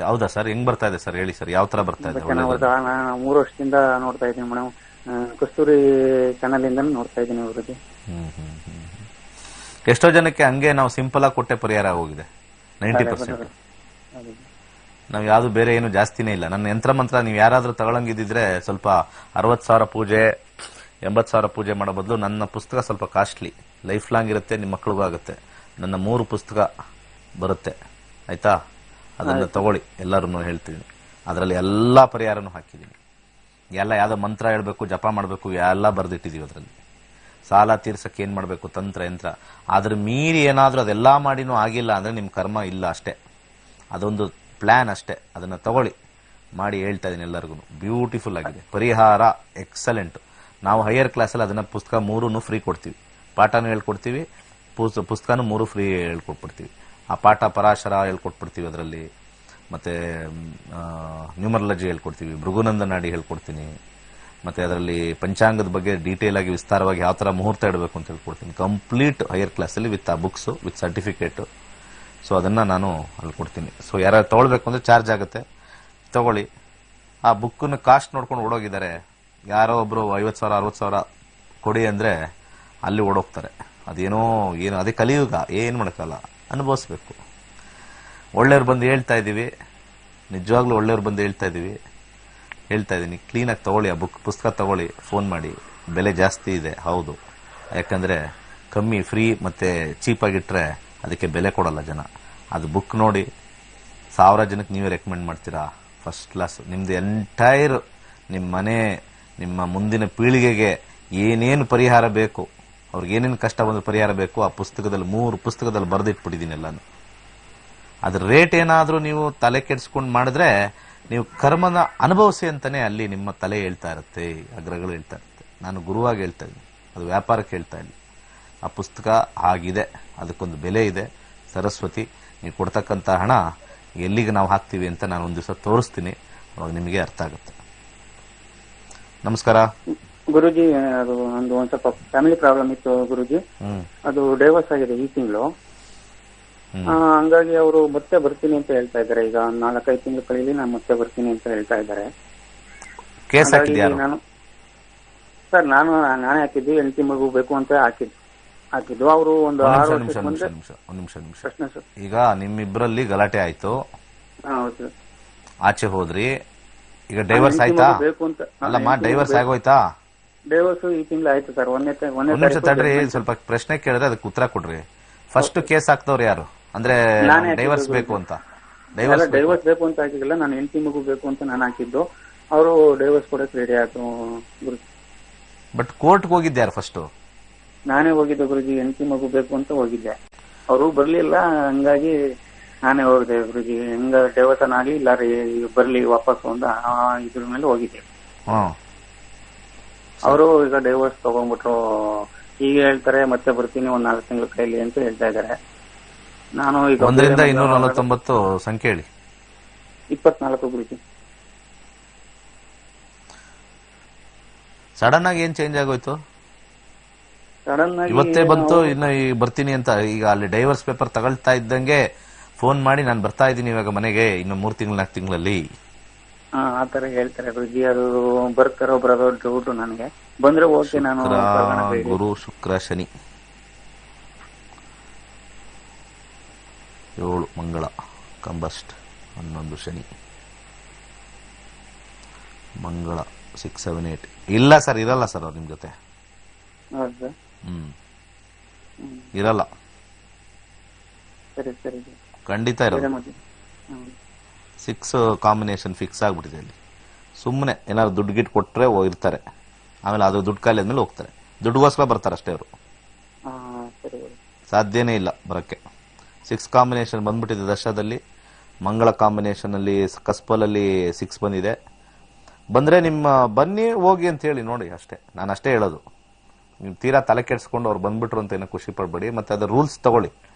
ಹೌದಾ ಸರ್? ಹೆಂಗ್ ಬರ್ತಾ ಇದೆ ಸರ್? ಹೇಳಿ ಸರ್, ಯಾವ ತರ ಬರ್ತಾ ಇದೆ? 3 ವರ್ಷದಿಂದ ನೋಡ್ತಾ ಇದ್ದೀನಿ ಮೇಡಮ್. ಕಸ್ತೂರಿ ಚಾನಲ್ ಇಂದ ನೋಡ್ತಾ ಇದ್ದೀನಿ ಗುರುಜಿ. ಎಷ್ಟೋ ಜನಕ್ಕೆ ಹಂಗೆ ನಾವು ಸಿಂಪಲ್ ಆಗಿ ಕೊಟ್ಟೆ ಪರಿಹಾರ ಹೋಗಿದೆ. 90%. ನಾವ್ ಯಾವ್ದು ಬೇರೆ ಏನು ಜಾಸ್ತಿನೇ ಇಲ್ಲ. ನನ್ನ ಯಂತ್ರ ಮಂತ್ರ ನೀವು ಯಾರಾದ್ರೂ ತಗೊಳಂಗಿದ್ರೆ ಸ್ವಲ್ಪ 60,000 ಪೂಜೆ 80,000 ಪೂಜೆ ಮಾಡೋ ಬದಲು ನನ್ನ ಪುಸ್ತಕ ಸ್ವಲ್ಪ ಕಾಸ್ಟ್ಲಿ, ಲೈಫ್ ಲಾಂಗ್ ಇರುತ್ತೆ, ನಿಮ್ಮ ಮಕ್ಕಳಿಗೂ ಆಗುತ್ತೆ. ನನ್ನ 3 ಪುಸ್ತಕ ಬರುತ್ತೆ ಆಯ್ತಾ? ಅದನ್ನ ತಗೊಳ್ಳಿ, ಎಲ್ಲರೂ ಹೇಳ್ತೀನಿ. ಅದರಲ್ಲಿ ಎಲ್ಲಾ ಪರಿಹಾರನೂ ಹಾಕಿದ್ದೀನಿ. ಎಲ್ಲ ಯಾವ್ದೋ ಮಂತ್ರ ಹೇಳ್ಬೇಕು, ಜಪ ಮಾಡ್ಬೇಕು, ಎಲ್ಲ ಬರ್ದಿಟ್ಟಿದೀವಿ ಅದರಲ್ಲಿ. ಸಾಲ ತೀರ್ಸಕ್ಕೆ ಏನ್ ಮಾಡ್ಬೇಕು, ತಂತ್ರ ಯಂತ್ರ. ಅದ್ರ ಮೀರಿ ಏನಾದ್ರೂ ಅದೆಲ್ಲಾ ಮಾಡಿನೂ ಆಗಿಲ್ಲ ಅಂದ್ರೆ ನಿಮ್ ಕರ್ಮ ಇಲ್ಲ ಅಷ್ಟೇ. ಅದೊಂದು ಪ್ಲಾನ್ ಅಷ್ಟೇ. ಅದನ್ನ ತಗೊಳ್ಳಿ, ಮಾಡಿ ಹೇಳ್ತಾ ಇದೀನಿ ಎಲ್ಲರಿಗೂ. ಬ್ಯೂಟಿಫುಲ್ ಆಗಿದೆ ಪರಿಹಾರ, ಎಕ್ಸಲೆಂಟ್. ನಾವು ಹೈಯರ್ ಕ್ಲಾಸಲ್ಲಿ ಅದನ್ನ ಪುಸ್ತಕ 3 ಫ್ರೀ ಕೊಡ್ತೀವಿ. ಪಾಠನೂ ಹೇಳ್ಕೊಡ್ತೀವಿ, ಪುಸ್ತಕನೂ 3 ಫ್ರೀ ಹೇಳ್ಕೊಟ್ಬಿಡ್ತೀವಿ. ಆ ಪಾಠ ಪರಾಶರ ಹೇಳ್ಕೊಟ್ಬಿಡ್ತೀವಿ ಅದರಲ್ಲಿ. ಮತ್ತೆ ನ್ಯೂಮರಾಲಜಿ ಹೇಳ್ಕೊಡ್ತೀವಿ, ಭೃಗುನಂದ ನಾಡಿ ಹೇಳ್ಕೊಡ್ತೀನಿ. ಮತ್ತೆ ಅದರಲ್ಲಿ ಪಂಚಾಂಗದ ಬಗ್ಗೆ ಡೀಟೇಲ್ ಆಗಿ ವಿಸ್ತಾರವಾಗಿ ಯಾವ ತರ ಮುಹೂರ್ತ ಇಡಬೇಕು ಅಂತ ಹೇಳ್ಕೊಡ್ತೀನಿ. ಕಂಪ್ಲೀಟ್ ಹೈಯರ್ ಕ್ಲಾಸಲ್ಲಿ ವಿತ್ ಆ ಬುಕ್ಸ್ ವಿತ್ ಸರ್ಟಿಫಿಕೇಟ್. ಸೊ ಅದನ್ನ ನಾನು ಅಲ್ಲಿ ಕೊಡ್ತೀನಿ. ಸೊ ಯಾರು ತಗೊಳ್ಬೇಕು ಅಂದ್ರೆ ಚಾರ್ಜ್ ಆಗುತ್ತೆ, ತಗೊಳ್ಳಿ. ಆ ಬುಕ್ನ ಕಾಸ್ಟ್ ನೋಡ್ಕೊಂಡು ಓಡೋಗಿದ್ದಾರೆ. ಯಾರೋ ಒಬ್ರು 50,000 60,000 ಕೊಡಿ ಅಂದ್ರೆ ಅಲ್ಲಿ ಓಡೋಗ್ತಾರೆ. ಅದೇನೋ ಏನು, ಅದೇ ಕಲಿಯುಗ, ಏನ್ ಮಾಡಕ್ಕಲ್ಲ, ಅನುಭವಿಸ್ಬೇಕು. ಒಳ್ಳೆಯವ್ರು ಬಂದು ಹೇಳ್ತಾ ಇದೀವಿ, ನಿಜವಾಗ್ಲೂ ಒಳ್ಳೆಯವ್ರು ಬಂದು ಹೇಳ್ತಾ ಇದ್ದೀನಿ. ಕ್ಲೀನಾಗಿ ತಗೊಳ್ಳಿ, ಆ ಪುಸ್ತಕ ತಗೊಳ್ಳಿ, ಫೋನ್ ಮಾಡಿ. ಬೆಲೆ ಜಾಸ್ತಿ ಇದೆ, ಹೌದು. ಯಾಕಂದ್ರೆ ಕಮ್ಮಿ ಫ್ರೀ ಮತ್ತೆ ಚೀಪಾಗಿಟ್ರೆ ಅದಕ್ಕೆ ಬೆಲೆ ಕೊಡಲ್ಲ ಜನ. ಅದು ಬುಕ್ ನೋಡಿ 1000 ಜನಕ್ಕೆ ನೀವೇ ರೆಕಮೆಂಡ್ ಮಾಡ್ತೀರಾ, ಫಸ್ಟ್ ಕ್ಲಾಸ್. ನಿಮ್ದು ಎಂಟೈರ್ ನಿಮ್ಮ ಮನೆ, ನಿಮ್ಮ ಮುಂದಿನ ಪೀಳಿಗೆಗೆ ಏನೇನು ಪರಿಹಾರ ಬೇಕು, ಅವ್ರಿಗೆ ಏನೇನು ಕಷ್ಟ ಬಂದು ಪರಿಹಾರ ಬೇಕು, ಆ ಪುಸ್ತಕದಲ್ಲಿ 3 ಪುಸ್ತಕದಲ್ಲಿ ಬರೆದಿಟ್ಬಿಟ್ಟಿದ್ದೀನಿ ಎಲ್ಲಾನು. ಅದ್ರ ರೇಟ್ ಏನಾದ್ರೂ ನೀವು ತಲೆ ಕೆಡಿಸ್ಕೊಂಡು ಮಾಡಿದ್ರೆ ನೀವು ಕರ್ಮನ ಅನುಭವಿಸಿ ಅಂತಾನೆ ಅಲ್ಲಿ ನಿಮ್ಮ ತಲೆ ಹೇಳ್ತಾ ಇರುತ್ತೆ, ಅಗ್ರಗಳು ಹೇಳ್ತಾ ಇರುತ್ತೆ. ನಾನು ಗುರುವಾಗಿ ಹೇಳ್ತಾ ಇದ್ದೀನಿ, ಅದು ವ್ಯಾಪಾರಕ್ಕೆ ಹೇಳ್ತಾ ಇಲ್ಲ. ಆ ಪುಸ್ತಕ ಆಗಿದೆ, ಅದಕ್ಕೊಂದು ಬೆಲೆ ಇದೆ. ಸರಸ್ವತಿ, ನೀವು ಕೊಡ್ತಕ್ಕಂಥ ಹಣ ಎಲ್ಲಿಗೆ ನಾವು ಹಾಕ್ತೀವಿ ಅಂತ ನಾನು ಒಂದು ದಿವಸ ತೋರಿಸ್ತೀನಿ, ಅವಾಗ ನಿಮಗೆ ಅರ್ಥ ಆಗುತ್ತೆ. ನಮಸ್ಕಾರ ಗುರುಜಿ. ಅದು ಒಂದು ಸ್ವಲ್ಪ ಫ್ಯಾಮಿಲಿ ಪ್ರಾಬ್ಲಮ್ ಇತ್ತು ಗುರುಜಿ. ಅದು ಡೈವರ್ಸ್ ಆಗಿದೆ ಈ ತಿಂಗಳು. ಹಂಗಾಗಿ ಅವರು ಮತ್ತೆ ಬರ್ತೀನಿ ಅಂತ ಹೇಳ್ತಾ ಇದ್ದಾರೆ. ಈಗ 4-5 ತಿಂಗಳು ಕಳೀಲಿ, ನಾನು ಮತ್ತೆ ಬರ್ತೀನಿ ಅಂತ ಹೇಳ್ತಾ ಇದ್ದಾರೆ. ನಾನೇ ಹಾಕಿದ್ದು, ಹೆಂಡತಿ ಮಗು ಬೇಕು ಅಂತ ಹಾಕಿದ್ದು. ಅವರು ಒಂದು 6 ನಿಮಿಷ. ಈಗ ನಿಮ್ಮಿಬ್ಬರಲ್ಲಿ ಗಲಾಟೆ ಆಯ್ತು, ಆಚೆ ಹೋದ್ರಿ, ಈಗ ಡೈವರ್ಸ್ ಆಯ್ತಾ? ಅಲ್ಲಮ್ಮ, ಡೈವರ್ಸ್ ಆಗೋಯ್ತಾ? ಡೈವರ್ಸ್ ಈ ತಿಂಗಳು ಆಯ್ತು ಸರ್. ಒಂದೇ ನಿಮಿಷ ತಡ್ರಿ, ಸ್ವಲ್ಪ ಪ್ರಶ್ನೆ ಕೇಳಿದ್ರೆ ಅದಕ್ಕೆ ಉತ್ತರ ಕೊಡ್ರಿ. ಫಸ್ಟ್ ಕೇಸ್ ಹಾಕ್ದವ್ರು ಯಾರು? ಅಂದ್ರೆ ಡೈವರ್ಸ್ ಬೇಕು ಅಂತ ಡೈವರ್ಸ್ ಬೇಕು ಅಂತ ಹಾಕಿಲ್ಲ, ನಾನು ಹೆಂಡತಿ ಮಗು ಬೇಕು ಅಂತ ನಾನು ಹಾಕಿದ್ದು. ಅವರು ಡೈವರ್ಸ್ ಕೊಡಕ್ ರೆಡಿ ಆಯ್ತು ಗುರುಜಿ. ಬಟ್ ಕೋರ್ಟ್ಗೆ ಹೋಗಿದ್ದೆ ಯಾರು ಫಸ್ಟ್? ನಾನೇ ಹೋಗಿದ್ದೆ ಗುರುಜಿ, ಹೆಂಡತಿ ಮಗು ಬೇಕು ಅಂತ ಹೋಗಿದ್ದೆ. ಅವರು ಬರ್ಲಿಲ್ಲ, ಹಂಗಾಗಿ ನಾನೇ ಹೋಗಿದ್ದೆ ಗುರುಜಿ. ಹೆಂಗ ಡೈವರ್ಸ್ ಆಗ್ಲಿ ಇಲ್ಲ ರೀ, ಬರ್ಲಿ ವಾಪಸ್ ಅಂತ ಇದ್ರ ಮೇಲೆ ಹೋಗಿದ್ದೆ. ಅವರು ಈಗ ಡೈವರ್ಸ್ ತಗೊಂಡ್ಬಿಟ್ರು. ಈಗ ಹೇಳ್ತಾರೆ ಮತ್ತೆ ಬರ್ತೀನಿ, 4 ತಿಂಗಳ ಕೈಲಿ ಅಂತ ಹೇಳ್ತಾ ಇದಾರೆ. ನಾನು ಈಗ 1ರಿಂದ 249 ಸಂಖ್ಯೆ ಹೇಳಿ. 24 ಗುರುಜಿ. ಸಡನ್ ಆಗಿ ಏನ್ ಚೇಂಜ್ ಆಗೋಯ್ತು? ಸಡನ್ ಆಗಿ ಇವತ್ತೇ ಬಂತು ಇನ್ನು ಈಗ ಬರ್ತೀನಿ ಅಂತ. ಈಗ ಅಲ್ಲಿ ಡೈವರ್ಸ್ ಪೇಪರ್ ತಗೊಳ್ತಾ ಇದ್ದಂಗೆ ಫೋನ್ ಮಾಡಿ ನಾನು ಬರ್ತಾ ಇದ್ದೀನಿ ಇವಾಗ ಮನೆಗೆ ಇನ್ನು 3 ತಿಂಗಳು 4 ತಿಂಗಳಲ್ಲಿ. ಆತರ ಹೇಳ್ತಾರೆ ಗುರುಜಿ. ಅದು ಬರ್ತಾರೋ ಬರೋದು ಡೌಟ್ ನನಗೆ. ಬಂದ್ರೆ ಓಕೆ, ನಾನು ಗುರು ಶುಕ್ರ ಶನಿ 7 ಮಂಗಳ ಕಂಬಸ್ಟ್ 11 ಶನಿ ಮಂಗಳ 6 7 8 ಇಲ್ಲ ಸರ್, ಇರಲ್ಲ ಸರ್ ಅವ್ರು ನಿಮ್ ಜೊತೆ. ಹೌದಾ? ಇರಲ್ಲ, ಸರಿ ಸರಿ ಖಂಡಿತ ಇರಲ್ಲ. 6 ಕಾಂಬಿನೇಷನ್ ಫಿಕ್ಸ್ ಆಗ್ಬಿಟ್ಟಿದೆ ಅಲ್ಲಿ. ಸುಮ್ಮನೆ ಏನಾದ್ರು ದುಡ್ಡು ಗಿಟ್ಟು ಕೊಟ್ರೆ ಇರ್ತಾರೆ, ಆಮೇಲೆ ಅದು ದುಡ್ಡು ಖಾಲಿ ಆದ್ಮೇಲೆ ಹೋಗ್ತಾರೆ. ದುಡ್ಡುಗೋಸ್ಕರ ಬರ್ತಾರೆ ಅಷ್ಟೇ ಅವರು, ಸಾಧ್ಯನೇ ಇಲ್ಲ ಬರಕ್ಕೆ. 6 ಕಾಂಬಿನೇಷನ್ ಬಂದ್ಬಿಟ್ಟಿದೆ ದಶದಲ್ಲಿ. ಮಂಗಳ ಕಾಂಬಿನೇಷನ್ ಅಲ್ಲಿ ಕಸ್ಪಲಲ್ಲಿ 6 ಬಂದಿದೆ. ಬಂದ್ರೆ ನಿಮ್ಮ ಬನ್ನಿ ಹೋಗಿ ಅಂತ ಹೇಳಿ ನೋಡಿ ಅಷ್ಟೇ, ನಾನು ಅಷ್ಟೇ ಹೇಳೋದು. ನೀವು ತೀರಾ ತಲೆ ಕೆಡಿಸ್ಕೊಂಡು ಅವ್ರು ಬಂದ್ಬಿಟ್ರು ಅಂತ ಏನೋ ಖುಷಿ ಪಡ್ಬೇಡಿ. ಮತ್ತೆ ಅದು ರೂಲ್ಸ್ ತಗೊಳ್ಳಿ.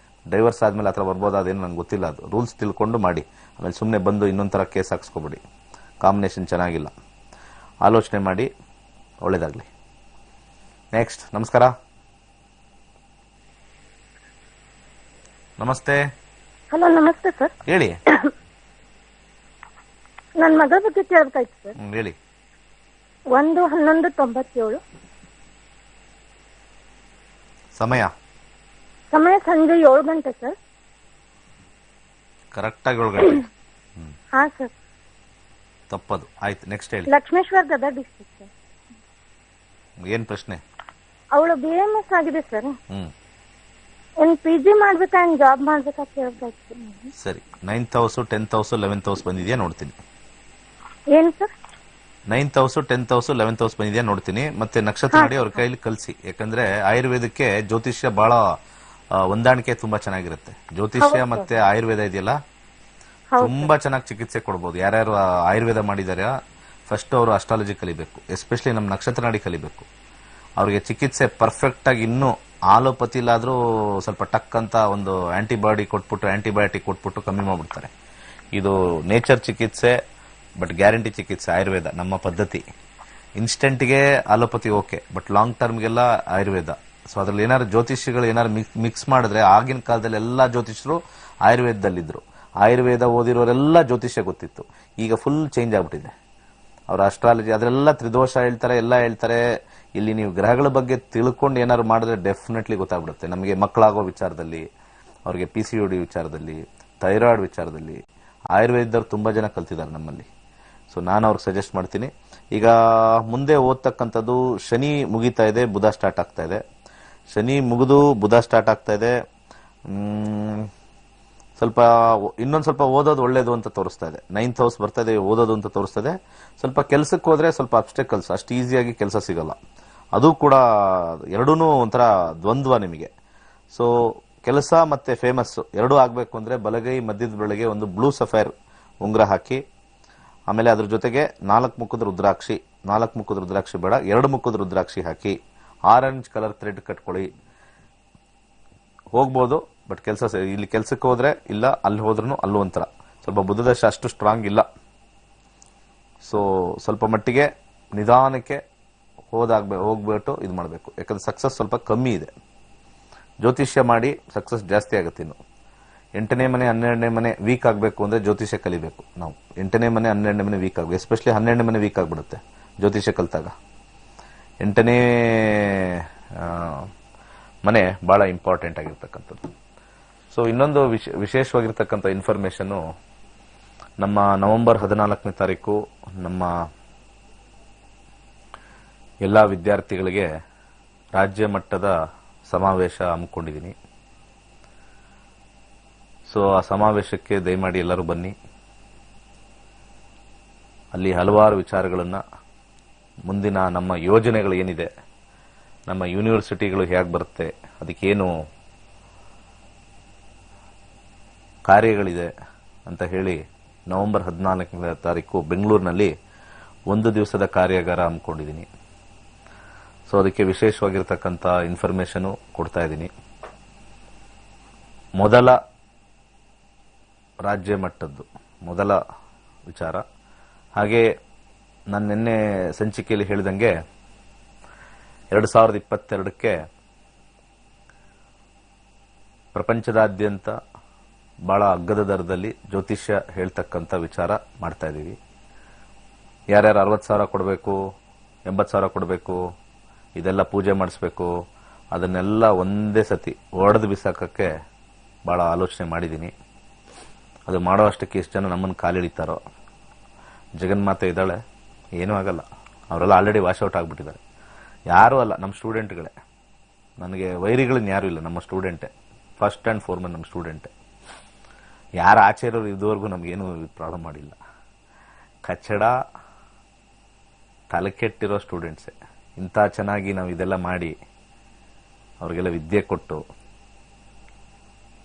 ಡೈವರ್ಸ್ ಆದ್ಮೇಲೆ ಹತ್ರ ಬರ್ಬೋದು, ಅದೇನು ನಂಗೆ ಗೊತ್ತಿಲ್ಲ. ಅದು ರೂಲ್ಸ್ ತಿಳ್ಕೊಂಡು ಮಾಡಿ. ಆಮೇಲೆ ಸುಮ್ಮನೆ ಬಂದು ಇನ್ನೊಂಥರ ಕೇಸ್ ಹಾಕ್ಸ್ಕೊಬೇಡಿ. ಕಾಂಬಿನೇಷನ್ ಚೆನ್ನಾಗಿಲ್ಲ, ಆಲೋಚನೆ ಮಾಡಿ. ಒಳ್ಳೇದಾಗ್ಲಿ. ನೆಕ್ಸ್ಟ್. ನಮಸ್ಕಾರ. ನಮಸ್ತೆ. ಹಲೋ, ನಮಸ್ತೆ ಸರ್. ಹೇಳಿ. ನನ್ನ ಮಗಳ ಬಗ್ಗೆ ಕೇಳ್ಬೇಕಾಯ್ತು ಸರ್. ಹೇಳಿ. 1/11/97. ಸಮಯ ಸಂಜೆ 7 ಗಂಟೆ ಸರ್. ಕರೆಕ್ಟಾಗಿ 7 ಗಂಟೆ. ಹಾ ಸರ್. ತಪ್ಪದು. ಆಯ್ತು, ನೆಕ್ಸ್ಟ್ ಹೇಳಿ. Lakshmeshwar Gadag district sir. ಏನ್ ಪ್ರಶ್ನೆ? ಅವಳು BMS ಆಗಿದೆ ಸರ್. ಏನ್ PG ಮಾಡ್ಬೇಕಾ, ಏನ್ ಜಾಬ್ ಮಾಡ್ಬೇಕಾ ಕೇಳ್ಬೇಕಾಯ್ತು. ಸರಿ. 9th house 10th house 11th house ಬಂದಿದ್ಯಾ ನೋಡ್ತೀನಿ. ಏನ್ sir? 9th house 10th house 11th house ಬಂದಿದ್ಯಾ ನೋಡ್ತೀನಿ. ಮತ್ತೆ ನಕ್ಷತ್ರ ಮಾಡಿ ಅವ್ರ ಕೈಲಿ ಕಲ್ಸಿ. ಯಾಕಂದ್ರೆ ಆಯುರ್ವೇದಕ್ಕೆ ಜ್ಯೋತಿಷ್ಯ ಬಹಳ ಹೊಂದಾಣಿಕೆ ತುಂಬಾ ಚೆನ್ನಾಗಿರುತ್ತೆ. ಜ್ಯೋತಿಷ್ಯ ಮತ್ತೆ ಆಯುರ್ವೇದ ಇದೆಯಲ್ಲ, ತುಂಬಾ ಚೆನ್ನಾಗಿ ಚಿಕಿತ್ಸೆ ಕೊಡ್ಬೋದು. ಯಾರ್ಯಾರು ಆಯುರ್ವೇದ ಮಾಡಿದಾರೆ ಫಸ್ಟ್ ಅವರು ಅಸ್ಟ್ರಾಲಜಿ ಕಲಿಬೇಕು, ಎಸ್ಪೆಷಲಿ ನಮ್ಮ ನಕ್ಷತ್ರ ನಾಡಿ ಕಲಿಬೇಕು. ಅವ್ರಿಗೆ ಚಿಕಿತ್ಸೆ ಪರ್ಫೆಕ್ಟ್ ಆಗಿ, ಇನ್ನೂ ಆಲೋಪತಿಲಾದ್ರೂ ಸ್ವಲ್ಪ ಟಕ್ ಅಂತ ಒಂದು ಆಂಟಿಬಯೋಟಿಕ್ ಕೊಟ್ಬಿಟ್ಟು ಕಮ್ಮಿ ಮಾಡ್ಬಿಡ್ತಾರೆ. ಇದು ನೇಚರ್ ಚಿಕಿತ್ಸೆ, ಬಟ್ ಗ್ಯಾರಂಟಿ ಚಿಕಿತ್ಸೆ ಆಯುರ್ವೇದ ನಮ್ಮ ಪದ್ಧತಿ. ಇನ್ಸ್ಟೆಂಟ್ಗೆ ಆಲೋಪತಿ ಓಕೆ, ಬಟ್ ಲಾಂಗ್ ಟರ್ಮ್ಗೆಲ್ಲ ಆಯುರ್ವೇದ. ಸೊ ಅದ್ರಲ್ಲಿ ಏನಾದ್ರು ಜ್ಯೋತಿಷಿಗಳು ಏನಾದ್ರು ಮಿಕ್ಸ್ ಮಾಡಿದ್ರೆ, ಆಗಿನ ಕಾಲದಲ್ಲಿ ಎಲ್ಲಾ ಜ್ಯೋತಿಷರು ಆಯುರ್ವೇದದಲ್ಲಿದ್ರು. ಆಯುರ್ವೇದ ಓದಿರೋರೆಲ್ಲ ಜ್ಯೋತಿಷ್ಯ ಗೊತ್ತಿತ್ತು. ಈಗ ಫುಲ್ ಚೇಂಜ್ ಆಗ್ಬಿಟ್ಟಿದೆ. ಅವ್ರ ಅಸ್ಟ್ರಾಲಜಿ ಅದರೆಲ್ಲ ತ್ರಿದೋಷ ಹೇಳ್ತಾರೆ, ಎಲ್ಲ ಹೇಳ್ತಾರೆ. ಇಲ್ಲಿ ನೀವು ಗ್ರಹಗಳ ಬಗ್ಗೆ ತಿಳ್ಕೊಂಡು ಏನಾದ್ರು ಮಾಡಿದ್ರೆ ಡೆಫಿನೆಟ್ಲಿ ಗೊತ್ತಾಗ್ಬಿಡುತ್ತೆ. ನಮಗೆ ಮಕ್ಕಳಾಗೋ ವಿಚಾರದಲ್ಲಿ, ಅವ್ರಿಗೆ PCOD ವಿಚಾರದಲ್ಲಿ, ಥೈರಾಯ್ಡ್ ವಿಚಾರದಲ್ಲಿ ಆಯುರ್ವೇದದವ್ರು ತುಂಬಾ ಜನ ಕಲ್ತಿದ್ದಾರೆ ನಮ್ಮಲ್ಲಿ. ಸೊ ನಾನು ಅವ್ರಿಗೆ ಸಜೆಸ್ಟ್ ಮಾಡ್ತೀನಿ. ಈಗ ಮುಂದೆ ಓದ್ತಕ್ಕಂಥದ್ದು ಶನಿ ಮುಗಿತಾ ಇದೆ, ಬುಧ ಸ್ಟಾರ್ಟ್ ಆಗ್ತಾ ಇದೆ. ಶನಿ ಮುಗಿದು ಬುಧ ಸ್ಟಾರ್ಟ್ ಆಗ್ತಾ ಇದೆ. ಸ್ವಲ್ಪ ಇನ್ನೊಂದು ಸ್ವಲ್ಪ ಓದೋದು ಒಳ್ಳೇದು ಅಂತ ತೋರಿಸ್ತಾ ಇದೆ. 9th ಹೌಸ್ ಬರ್ತಾ ಇದೆ, ಓದೋದು ಅಂತ ತೋರಿಸ್ತಾ ಇದೆ. ಸ್ವಲ್ಪ ಕೆಲಸಕ್ಕೆ ಹೋದ್ರೆ ಸ್ವಲ್ಪ ಅಬ್ಸ್ಟೆಕಲ್ಸ್, ಅಷ್ಟು ಈಸಿಯಾಗಿ ಕೆಲಸ ಸಿಗಲ್ಲ. ಅದು ಕೂಡ ಎರಡೂನು ಒಂಥರ ದ್ವಂದ್ವ ನಿಮಗೆ. ಸೊ ಕೆಲಸ ಮತ್ತೆ ಫೇಮಸ್ ಎರಡೂ ಆಗ್ಬೇಕು ಅಂದ್ರೆ ಬಲಗೈ ಮಧ್ಯದ ಬೆಳಗ್ಗೆ ಒಂದು ಬ್ಲೂ ಸಫೈರ್ ಉಂಗುರ ಹಾಕಿ, ಆಮೇಲೆ ಅದ್ರ ಜೊತೆಗೆ 4 ಮುಖದ ರುದ್ರಾಕ್ಷಿ, 4 ಮುಖದ ರುದ್ರಾಕ್ಷಿ ಬೇಡ, 2 ಮುಖದ ರುದ್ರಾಕ್ಷಿ ಹಾಕಿ, ಆರೆಂಜ್ ಕಲರ್ ಥ್ರೆಡ್ ಕಟ್ಕೊಳ್ಳಿ. ಹೋಗ್ಬೋದು, ಬಟ್ ಇಲ್ಲಿ ಕೆಲ್ಸಕ್ಕೆ ಹೋದ್ರೆ ಇಲ್ಲ, ಅಲ್ಲಿ ಹೋದ್ರೂ ಅಲ್ಲೂ ಒಂಥರ ಸ್ವಲ್ಪ ಬುಧದಶ ಅಷ್ಟು ಸ್ಟ್ರಾಂಗ್ ಇಲ್ಲ. ಸೊ ಸ್ವಲ್ಪ ಮಟ್ಟಿಗೆ ನಿಧಾನಕ್ಕೆ ಹೋಗ್ಬಿಟ್ಟು ಇದು ಮಾಡಬೇಕು. ಯಾಕಂದ್ರೆ ಸಕ್ಸಸ್ ಸ್ವಲ್ಪ ಕಮ್ಮಿ ಇದೆ. ಜ್ಯೋತಿಷ್ಯ ಮಾಡಿ ಸಕ್ಸಸ್ ಜಾಸ್ತಿ ಆಗುತ್ತೆ. ಇನ್ನು 8ನೇ ಮನೆ 12ನೇ ಮನೆ ವೀಕ್ ಆಗಬೇಕು ಅಂದ್ರೆ ಜ್ಯೋತಿಷ್ಯ ಕಲಿಬೇಕು ನಾವು. 8ನೇ ಮನೆ 12ನೇ ಮನೆ ವೀಕ್ ಆಗಬೇಕು, ಎಸ್ಪೆಷಲಿ 12ನೇ ಮನೆ ವೀಕ್ ಆಗ್ಬಿಡುತ್ತೆ ಜ್ಯೋತಿಷ್ಯ ಕಲಿತಾಗ. 8ನೇ ಮನೆ ಬಹಳ ಇಂಪಾರ್ಟೆಂಟ್ ಆಗಿರ್ತಕ್ಕಂಥದ್ದು. ಸೊ ಇನ್ನೊಂದು ವಿಶೇಷವಾಗಿರ್ತಕ್ಕಂಥ ಇನ್ಫಾರ್ಮೇಶನ್, ನಮ್ಮ ನವೆಂಬರ್ 14ನೇ ತಾರೀಕು ನಮ್ಮ ಎಲ್ಲ ವಿದ್ಯಾರ್ಥಿಗಳಿಗೆ ರಾಜ್ಯ ಮಟ್ಟದ ಸಮಾವೇಶ ಹಮ್ಮಿಕೊಂಡಿದ್ದೀನಿ. ಸೊ ಆ ಸಮಾವೇಶಕ್ಕೆ ದಯಮಾಡಿ ಎಲ್ಲರೂ ಬನ್ನಿ. ಅಲ್ಲಿ ಹಲವಾರು ವಿಚಾರಗಳನ್ನ, ಮುಂದಿನ ನಮ್ಮ ಯೋಜನೆಗಳು ಏನಿದೆ, ನಮ್ಮ ಯೂನಿವರ್ಸಿಟಿಗಳು ಹೇಗೆ ಬರುತ್ತೆ, ಅದಕ್ಕೇನು ಕಾರ್ಯಗಳಿದೆ ಅಂತ ಹೇಳಿ ನವೆಂಬರ್ 14ನೇ ತಾರೀಕು ಬೆಂಗಳೂರಿನಲ್ಲಿ 1 ದಿವಸದ ಕಾರ್ಯಾಗಾರ ಹಮ್ಮಿಕೊಂಡಿದ್ದೀನಿ. ಸೊ ಅದಕ್ಕೆ ವಿಶೇಷವಾಗಿರ್ತಕ್ಕಂಥ ಇನ್ಫಾರ್ಮೇಶನ್ ಕೊಡ್ತಾ ಇದ್ದೀನಿ. ಮೊದಲ ರಾಜ್ಯ ಮಟ್ಟದ್ದು ಮೊದಲ ವಿಚಾರ. ಹಾಗೆ ನಾನು ನಿನ್ನೆ ಸಂಚಿಕೆಯಲ್ಲಿ ಹೇಳಿದಂಗೆ 2022ಕ್ಕೆ ಪ್ರಪಂಚದಾದ್ಯಂತ ಬಹಳ ಅಗ್ಗದ ದರದಲ್ಲಿ ಜ್ಯೋತಿಷ್ಯ ಹೇಳ್ತಕ್ಕಂಥ ವಿಚಾರ ಮಾಡ್ತಾ ಇದ್ದೀವಿ. ಯಾರ್ಯಾರು 60,000 ಕೊಡಬೇಕು, 80,000 ಕೊಡಬೇಕು, ಇದೆಲ್ಲ ಪೂಜೆ ಮಾಡಿಸ್ಬೇಕು, ಅದನ್ನೆಲ್ಲ ಒಂದೇ ಸತಿ ಒಡೆದು ಬಿಸಾಕಕ್ಕೆ ಬಹಳ ಆಲೋಚನೆ ಮಾಡಿದ್ದೀನಿ. ಅದು ಮಾಡೋ ಅಷ್ಟಕ್ಕೆ ಎಷ್ಟು ಜನ ನಮ್ಮನ್ನು ಕಾಲಿಡಿತಾರೋ. ಜಗನ್ಮಾತೆ ಇದ್ದಾಳೆ, ಏನೂ ಆಗಲ್ಲ. ಅವರೆಲ್ಲ ಆಲ್ರೆಡಿ ವಾಶೌಟ್ ಆಗಿಬಿಟ್ಟಿದ್ದಾರೆ. ಯಾರೂ ಅಲ್ಲ, ನಮ್ಮ ಸ್ಟೂಡೆಂಟ್ಗಳೇ. ನನಗೆ ವೈರಿಗಳನ್ನ ಯಾರೂ ಇಲ್ಲ, ನಮ್ಮ ಸ್ಟೂಡೆಂಟೇ. ಫಸ್ಟ್ ಆ್ಯಂಡ್ ಫಾರ್ಮೋಸ್ಟ್ ನಮ್ಮ ಸ್ಟೂಡೆಂಟೇ. ಯಾರು ಆಚೆ ಇರೋರು ಇದುವರೆಗೂ ನಮಗೇನು ಪ್ರಾಬ್ಲಮ್ ಮಾಡಿಲ್ಲ. ಕಚ್ಚಡ ತಲೆ ಕೆಟ್ಟಿರೋ ಸ್ಟೂಡೆಂಟ್ಸೇ. ಇಂಥ ಚೆನ್ನಾಗಿ ನಾವು ಇದೆಲ್ಲ ಮಾಡಿ ಅವ್ರಿಗೆಲ್ಲ ವಿದ್ಯೆ ಕೊಟ್ಟು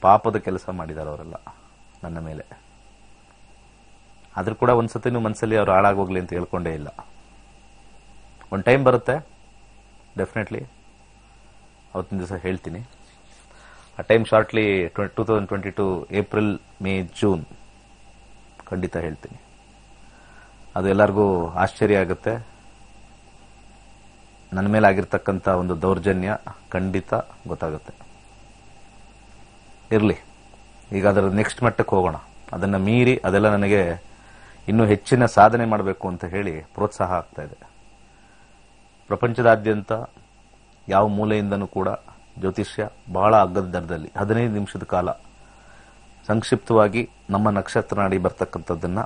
ಪಾಪದ ಕೆಲಸ ಮಾಡಿದ್ದಾರೆ ಅವರೆಲ್ಲ ನನ್ನ ಮೇಲೆ. ಆದ್ರೂ ಕೂಡ ಒಂದ್ಸತಿನೂ ಮನಸ್ಸಲ್ಲಿ ಅವ್ರು ಹಾಳಾಗೋಗ್ಲಿ ಅಂತ ಹೇಳ್ಕೊಂಡೇ ಇಲ್ಲ. ಒಂದು ಟೈಮ್ ಬರುತ್ತೆ, ಡೆಫಿನೆಟ್ಲಿ ಅವತ್ತಿನ ದಿವಸ ಹೇಳ್ತೀನಿ. ಆ time shortly 2022 April, May, June ಖಂಡಿತ ಹೇಳ್ತೀನಿ. ಅದು ಎಲ್ಲರಿಗೂ ಆಶ್ಚರ್ಯ ಆಗುತ್ತೆ. ನನ್ನ ಮೇಲೆ ಆಗಿರ್ತಕ್ಕಂಥ ಒಂದು ದೌರ್ಜನ್ಯ ಖಂಡಿತ ಗೊತ್ತಾಗುತ್ತೆ. ಇರಲಿ, ಈಗ ಅದರ ನೆಕ್ಸ್ಟ್ ಮಟ್ಟಕ್ಕೆ ಹೋಗೋಣ. ಅದನ್ನು ಮೀರಿ ಅದೆಲ್ಲ ನನಗೆ ಇನ್ನೂ ಹೆಚ್ಚಿನ ಸಾಧನೆ ಮಾಡಬೇಕು ಅಂತ ಹೇಳಿ ಪ್ರೋತ್ಸಾಹ ಆಗ್ತಾ ಇದೆ. ಪ್ರಪಂಚದಾದ್ಯಂತ ಯಾವ ಮೂಲೆಯಿಂದನೂ ಕೂಡ ಜ್ಯೋತಿಷ್ಯ ಬಹಳ ಅಗ್ಗದ ದರದಲ್ಲಿ 15 ನಿಮಿಷದ ಕಾಲ ಸಂಕ್ಷಿಪ್ತವಾಗಿ ನಮ್ಮ ನಕ್ಷತ್ರ ನಾಡಿ ಬರ್ತಕ್ಕಂಥದ್ದನ್ನು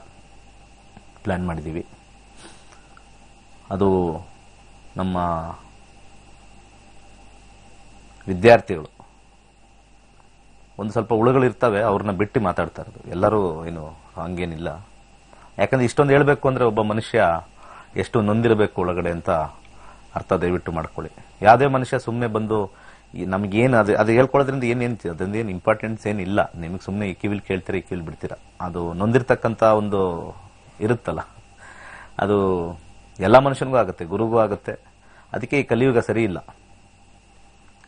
ಪ್ಲಾನ್ ಮಾಡಿದ್ದೀವಿ. ಅದು ನಮ್ಮ ವಿದ್ಯಾರ್ಥಿಗಳು ಒಂದು ಸ್ವಲ್ಪ ಹುಳುಗಳಿರ್ತವೆ, ಅವ್ರನ್ನ ಬಿಟ್ಟು ಮಾತಾಡ್ತಾ ಇರೋದು. ಎಲ್ಲರೂ ಏನು ಹಂಗೇನಿಲ್ಲ. ಯಾಕಂದ್ರೆ ಇಷ್ಟೊಂದು ಹೇಳ್ಬೇಕು ಅಂದ್ರೆ ಒಬ್ಬ ಮನುಷ್ಯ ಎಷ್ಟು ನೊಂದಿರಬೇಕು ಒಳಗಡೆ ಅಂತ ಅರ್ಥ ದಯವಿಟ್ಟು ಮಾಡ್ಕೊಳ್ಳಿ. ಯಾವುದೇ ಮನುಷ್ಯ ಸುಮ್ಮನೆ ಬಂದು ನಮಗೇನು ಅದು ಹೇಳ್ಕೊಳ್ಳೋದ್ರಿಂದ ಏನೇನು ಅದೊಂದೇನು ಇಂಪಾರ್ಟೆನ್ಸ್ ಏನಿಲ್ಲ. ನಿಮಗೆ ಸುಮ್ಮನೆ ಈ ಕಿವಿಲ್ ಕೇಳ್ತೀರಾ, ಈ ಕಿವಿಲ್ ಬಿಡ್ತೀರಾ. ಅದು ನೊಂದಿರ್ತಕ್ಕಂಥ ಒಂದು ಇರುತ್ತಲ್ಲ, ಅದು ಎಲ್ಲ ಮನುಷ್ಯನಿಗೂ ಆಗುತ್ತೆ, ಗುರುಗೂ ಆಗುತ್ತೆ. ಅದಕ್ಕೆ ಈ ಕಲಿಯುಗ ಸರಿ ಇಲ್ಲ.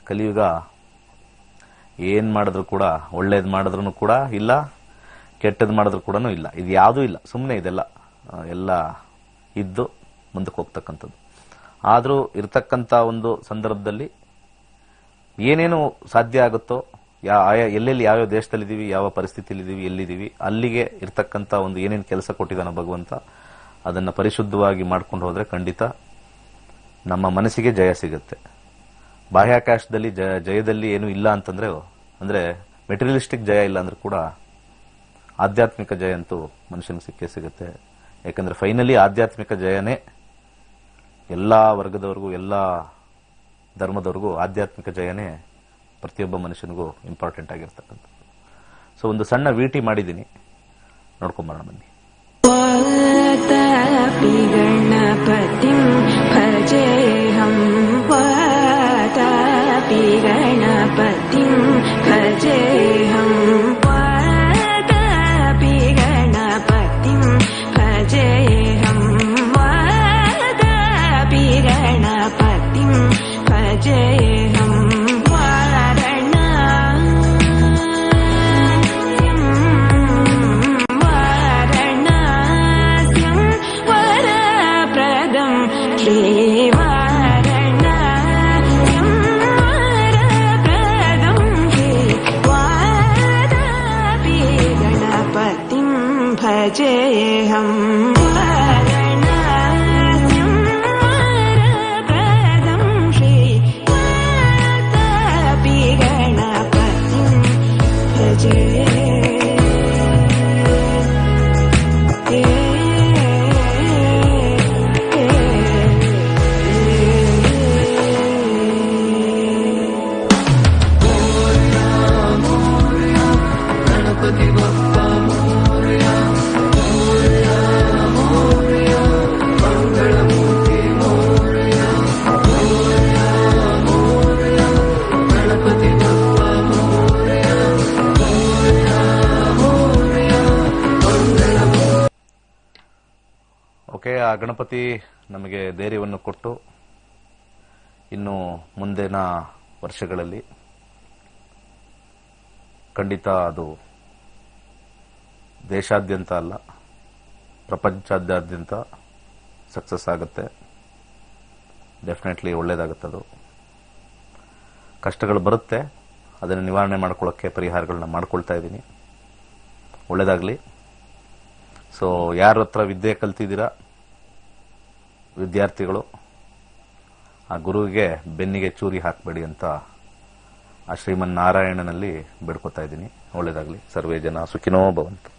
ಕಲಿಯುಗ ಏನ್ ಮಾಡಿದ್ರು ಕೂಡ, ಒಳ್ಳೇದು ಮಾಡಿದ್ರು ಕೂಡ ಇಲ್ಲ, ಕೆಟ್ಟದ್ದು ಮಾಡಿದ್ರು ಕೂಡ ಇಲ್ಲ. ಇದು ಯಾವುದೂ ಇಲ್ಲ, ಸುಮ್ಮನೆ ಇದೆಲ್ಲ ಎಲ್ಲ ಇದ್ದು ಮುಂದಕ್ಕೆ ಹೋಗ್ತಕ್ಕಂಥದ್ದು. ಆದರೂ ಇರ್ತಕ್ಕಂಥ ಒಂದು ಸಂದರ್ಭದಲ್ಲಿ ಏನೇನು ಸಾಧ್ಯ ಆಗುತ್ತೋ, ಎಲ್ಲೆಲ್ಲಿ ಯಾವ್ಯಾವ ದೇಶದಲ್ಲಿದ್ದೀವಿ, ಯಾವ ಪರಿಸ್ಥಿತಿಯಲ್ಲಿದ್ದೀವಿ, ಎಲ್ಲಿದ್ದೀವಿ, ಅಲ್ಲಿಗೆ ಇರ್ತಕ್ಕಂಥ ಒಂದು ಏನೇನು ಕೆಲಸ ಕೊಟ್ಟಿದ್ದಾನೋ ಭಗವಂತ, ಅದನ್ನು ಪರಿಶುದ್ಧವಾಗಿ ಮಾಡ್ಕೊಂಡು ಹೋದ್ರೆ ಖಂಡಿತ ನಮ್ಮ ಮನಸ್ಸಿಗೆ ಜಯ ಸಿಗುತ್ತೆ. ಬಾಹ್ಯಾಕಾಶದಲ್ಲಿ ಜಯದಲ್ಲಿ ಏನೂ ಇಲ್ಲ ಅಂತಂದ್ರೆ, ಅಂದ್ರೆ ಮೆಟೀರಿಯಲಿಸ್ಟಿಕ್ ಜಯ ಇಲ್ಲ ಅಂದ್ರೆ ಕೂಡ ಆಧ್ಯಾತ್ಮಿಕ ಜಯ ಅಂತೂ ಮನುಷ್ಯನಿಗೆ ಸಿಕ್ಕೇ ಸಿಗುತ್ತೆ. ಯಾಕಂದ್ರೆ ಫೈನಲಿ ಆಧ್ಯಾತ್ಮಿಕ ಜಯನೇ ಎಲ್ಲಾ ವರ್ಗದವ್ರಿಗೂ, ಎಲ್ಲಾ ಧರ್ಮದವ್ರಿಗೂ ಆಧ್ಯಾತ್ಮಿಕ ಜಯನೇ ಪ್ರತಿಯೊಬ್ಬ ಮನುಷ್ಯನಿಗೂ ಇಂಪಾರ್ಟೆಂಟ್ ಆಗಿರ್ತಕ್ಕಂಥದ್ದು. ಸೊ ಒಂದು ಸಣ್ಣ ವಿಟಿ ಮಾಡಿದ್ದೀನಿ, ನೋಡ್ಕೊಂಬರೋಣ ಬನ್ನಿ. ಗಣಪತಿಂ ಭಜೇಹಂ ವಾತಾಪಿ ಗಣಪತಿಂ ಭಜೇಹಂ ವಾತಾಪಿ ಗಣಪತಿಂ ಭಜೇಹಂ ವಾತಾಪಿ ಗಣಪತಿಂ ಭಜೇಹಂ भजेहं वाराणस्यं वरप्रदं श्री वातापि गणपतिं भजे. ಆ ಗಣಪತಿ ನಮಗೆ ಧೈರ್ಯವನ್ನು ಕೊಟ್ಟು ಇನ್ನು ಮುಂದಿನ ವರ್ಷಗಳಲ್ಲಿ ಖಂಡಿತ ಅದು ದೇಶಾದ್ಯಂತ ಅಲ್ಲ, ಪ್ರಪಂಚಾದ್ಯಂತ ಸಕ್ಸಸ್ ಆಗುತ್ತೆ. ಡೆಫಿನೆಟ್ಲಿ ಒಳ್ಳೇದಾಗುತ್ತದು. ಕಷ್ಟಗಳು ಬರುತ್ತೆ, ಅದನ್ನು ನಿವಾರಣೆ ಮಾಡ್ಕೊಳ್ಳೋಕ್ಕೆ ಪರಿಹಾರಗಳನ್ನ ಮಾಡ್ಕೊಳ್ತಾ ಇದ್ದೀನಿ. ಒಳ್ಳೇದಾಗಲಿ. ಸೊ ಯಾರ ಹತ್ರ ವಿದ್ಯೆ ಕಲ್ತಿದ್ದೀರಾ ವಿದ್ಯಾರ್ಥಿಗಳು, ಆ ಗುರುವಿಗೆ ಬೆನ್ನಿಗೆ ಚೂರಿ ಹಾಕಬೇಡಿ ಅಂತ ಆ ಶ್ರೀಮನ್ನಾರಾಯಣನಲ್ಲಿ ಬೇಡ್ಕೊತಾ ಇದ್ದೀನಿ. ಒಳ್ಳೇದಾಗಲಿ. ಸರ್ವೇ ಜನ ಸುಖಿನೋ ಭವಂತು.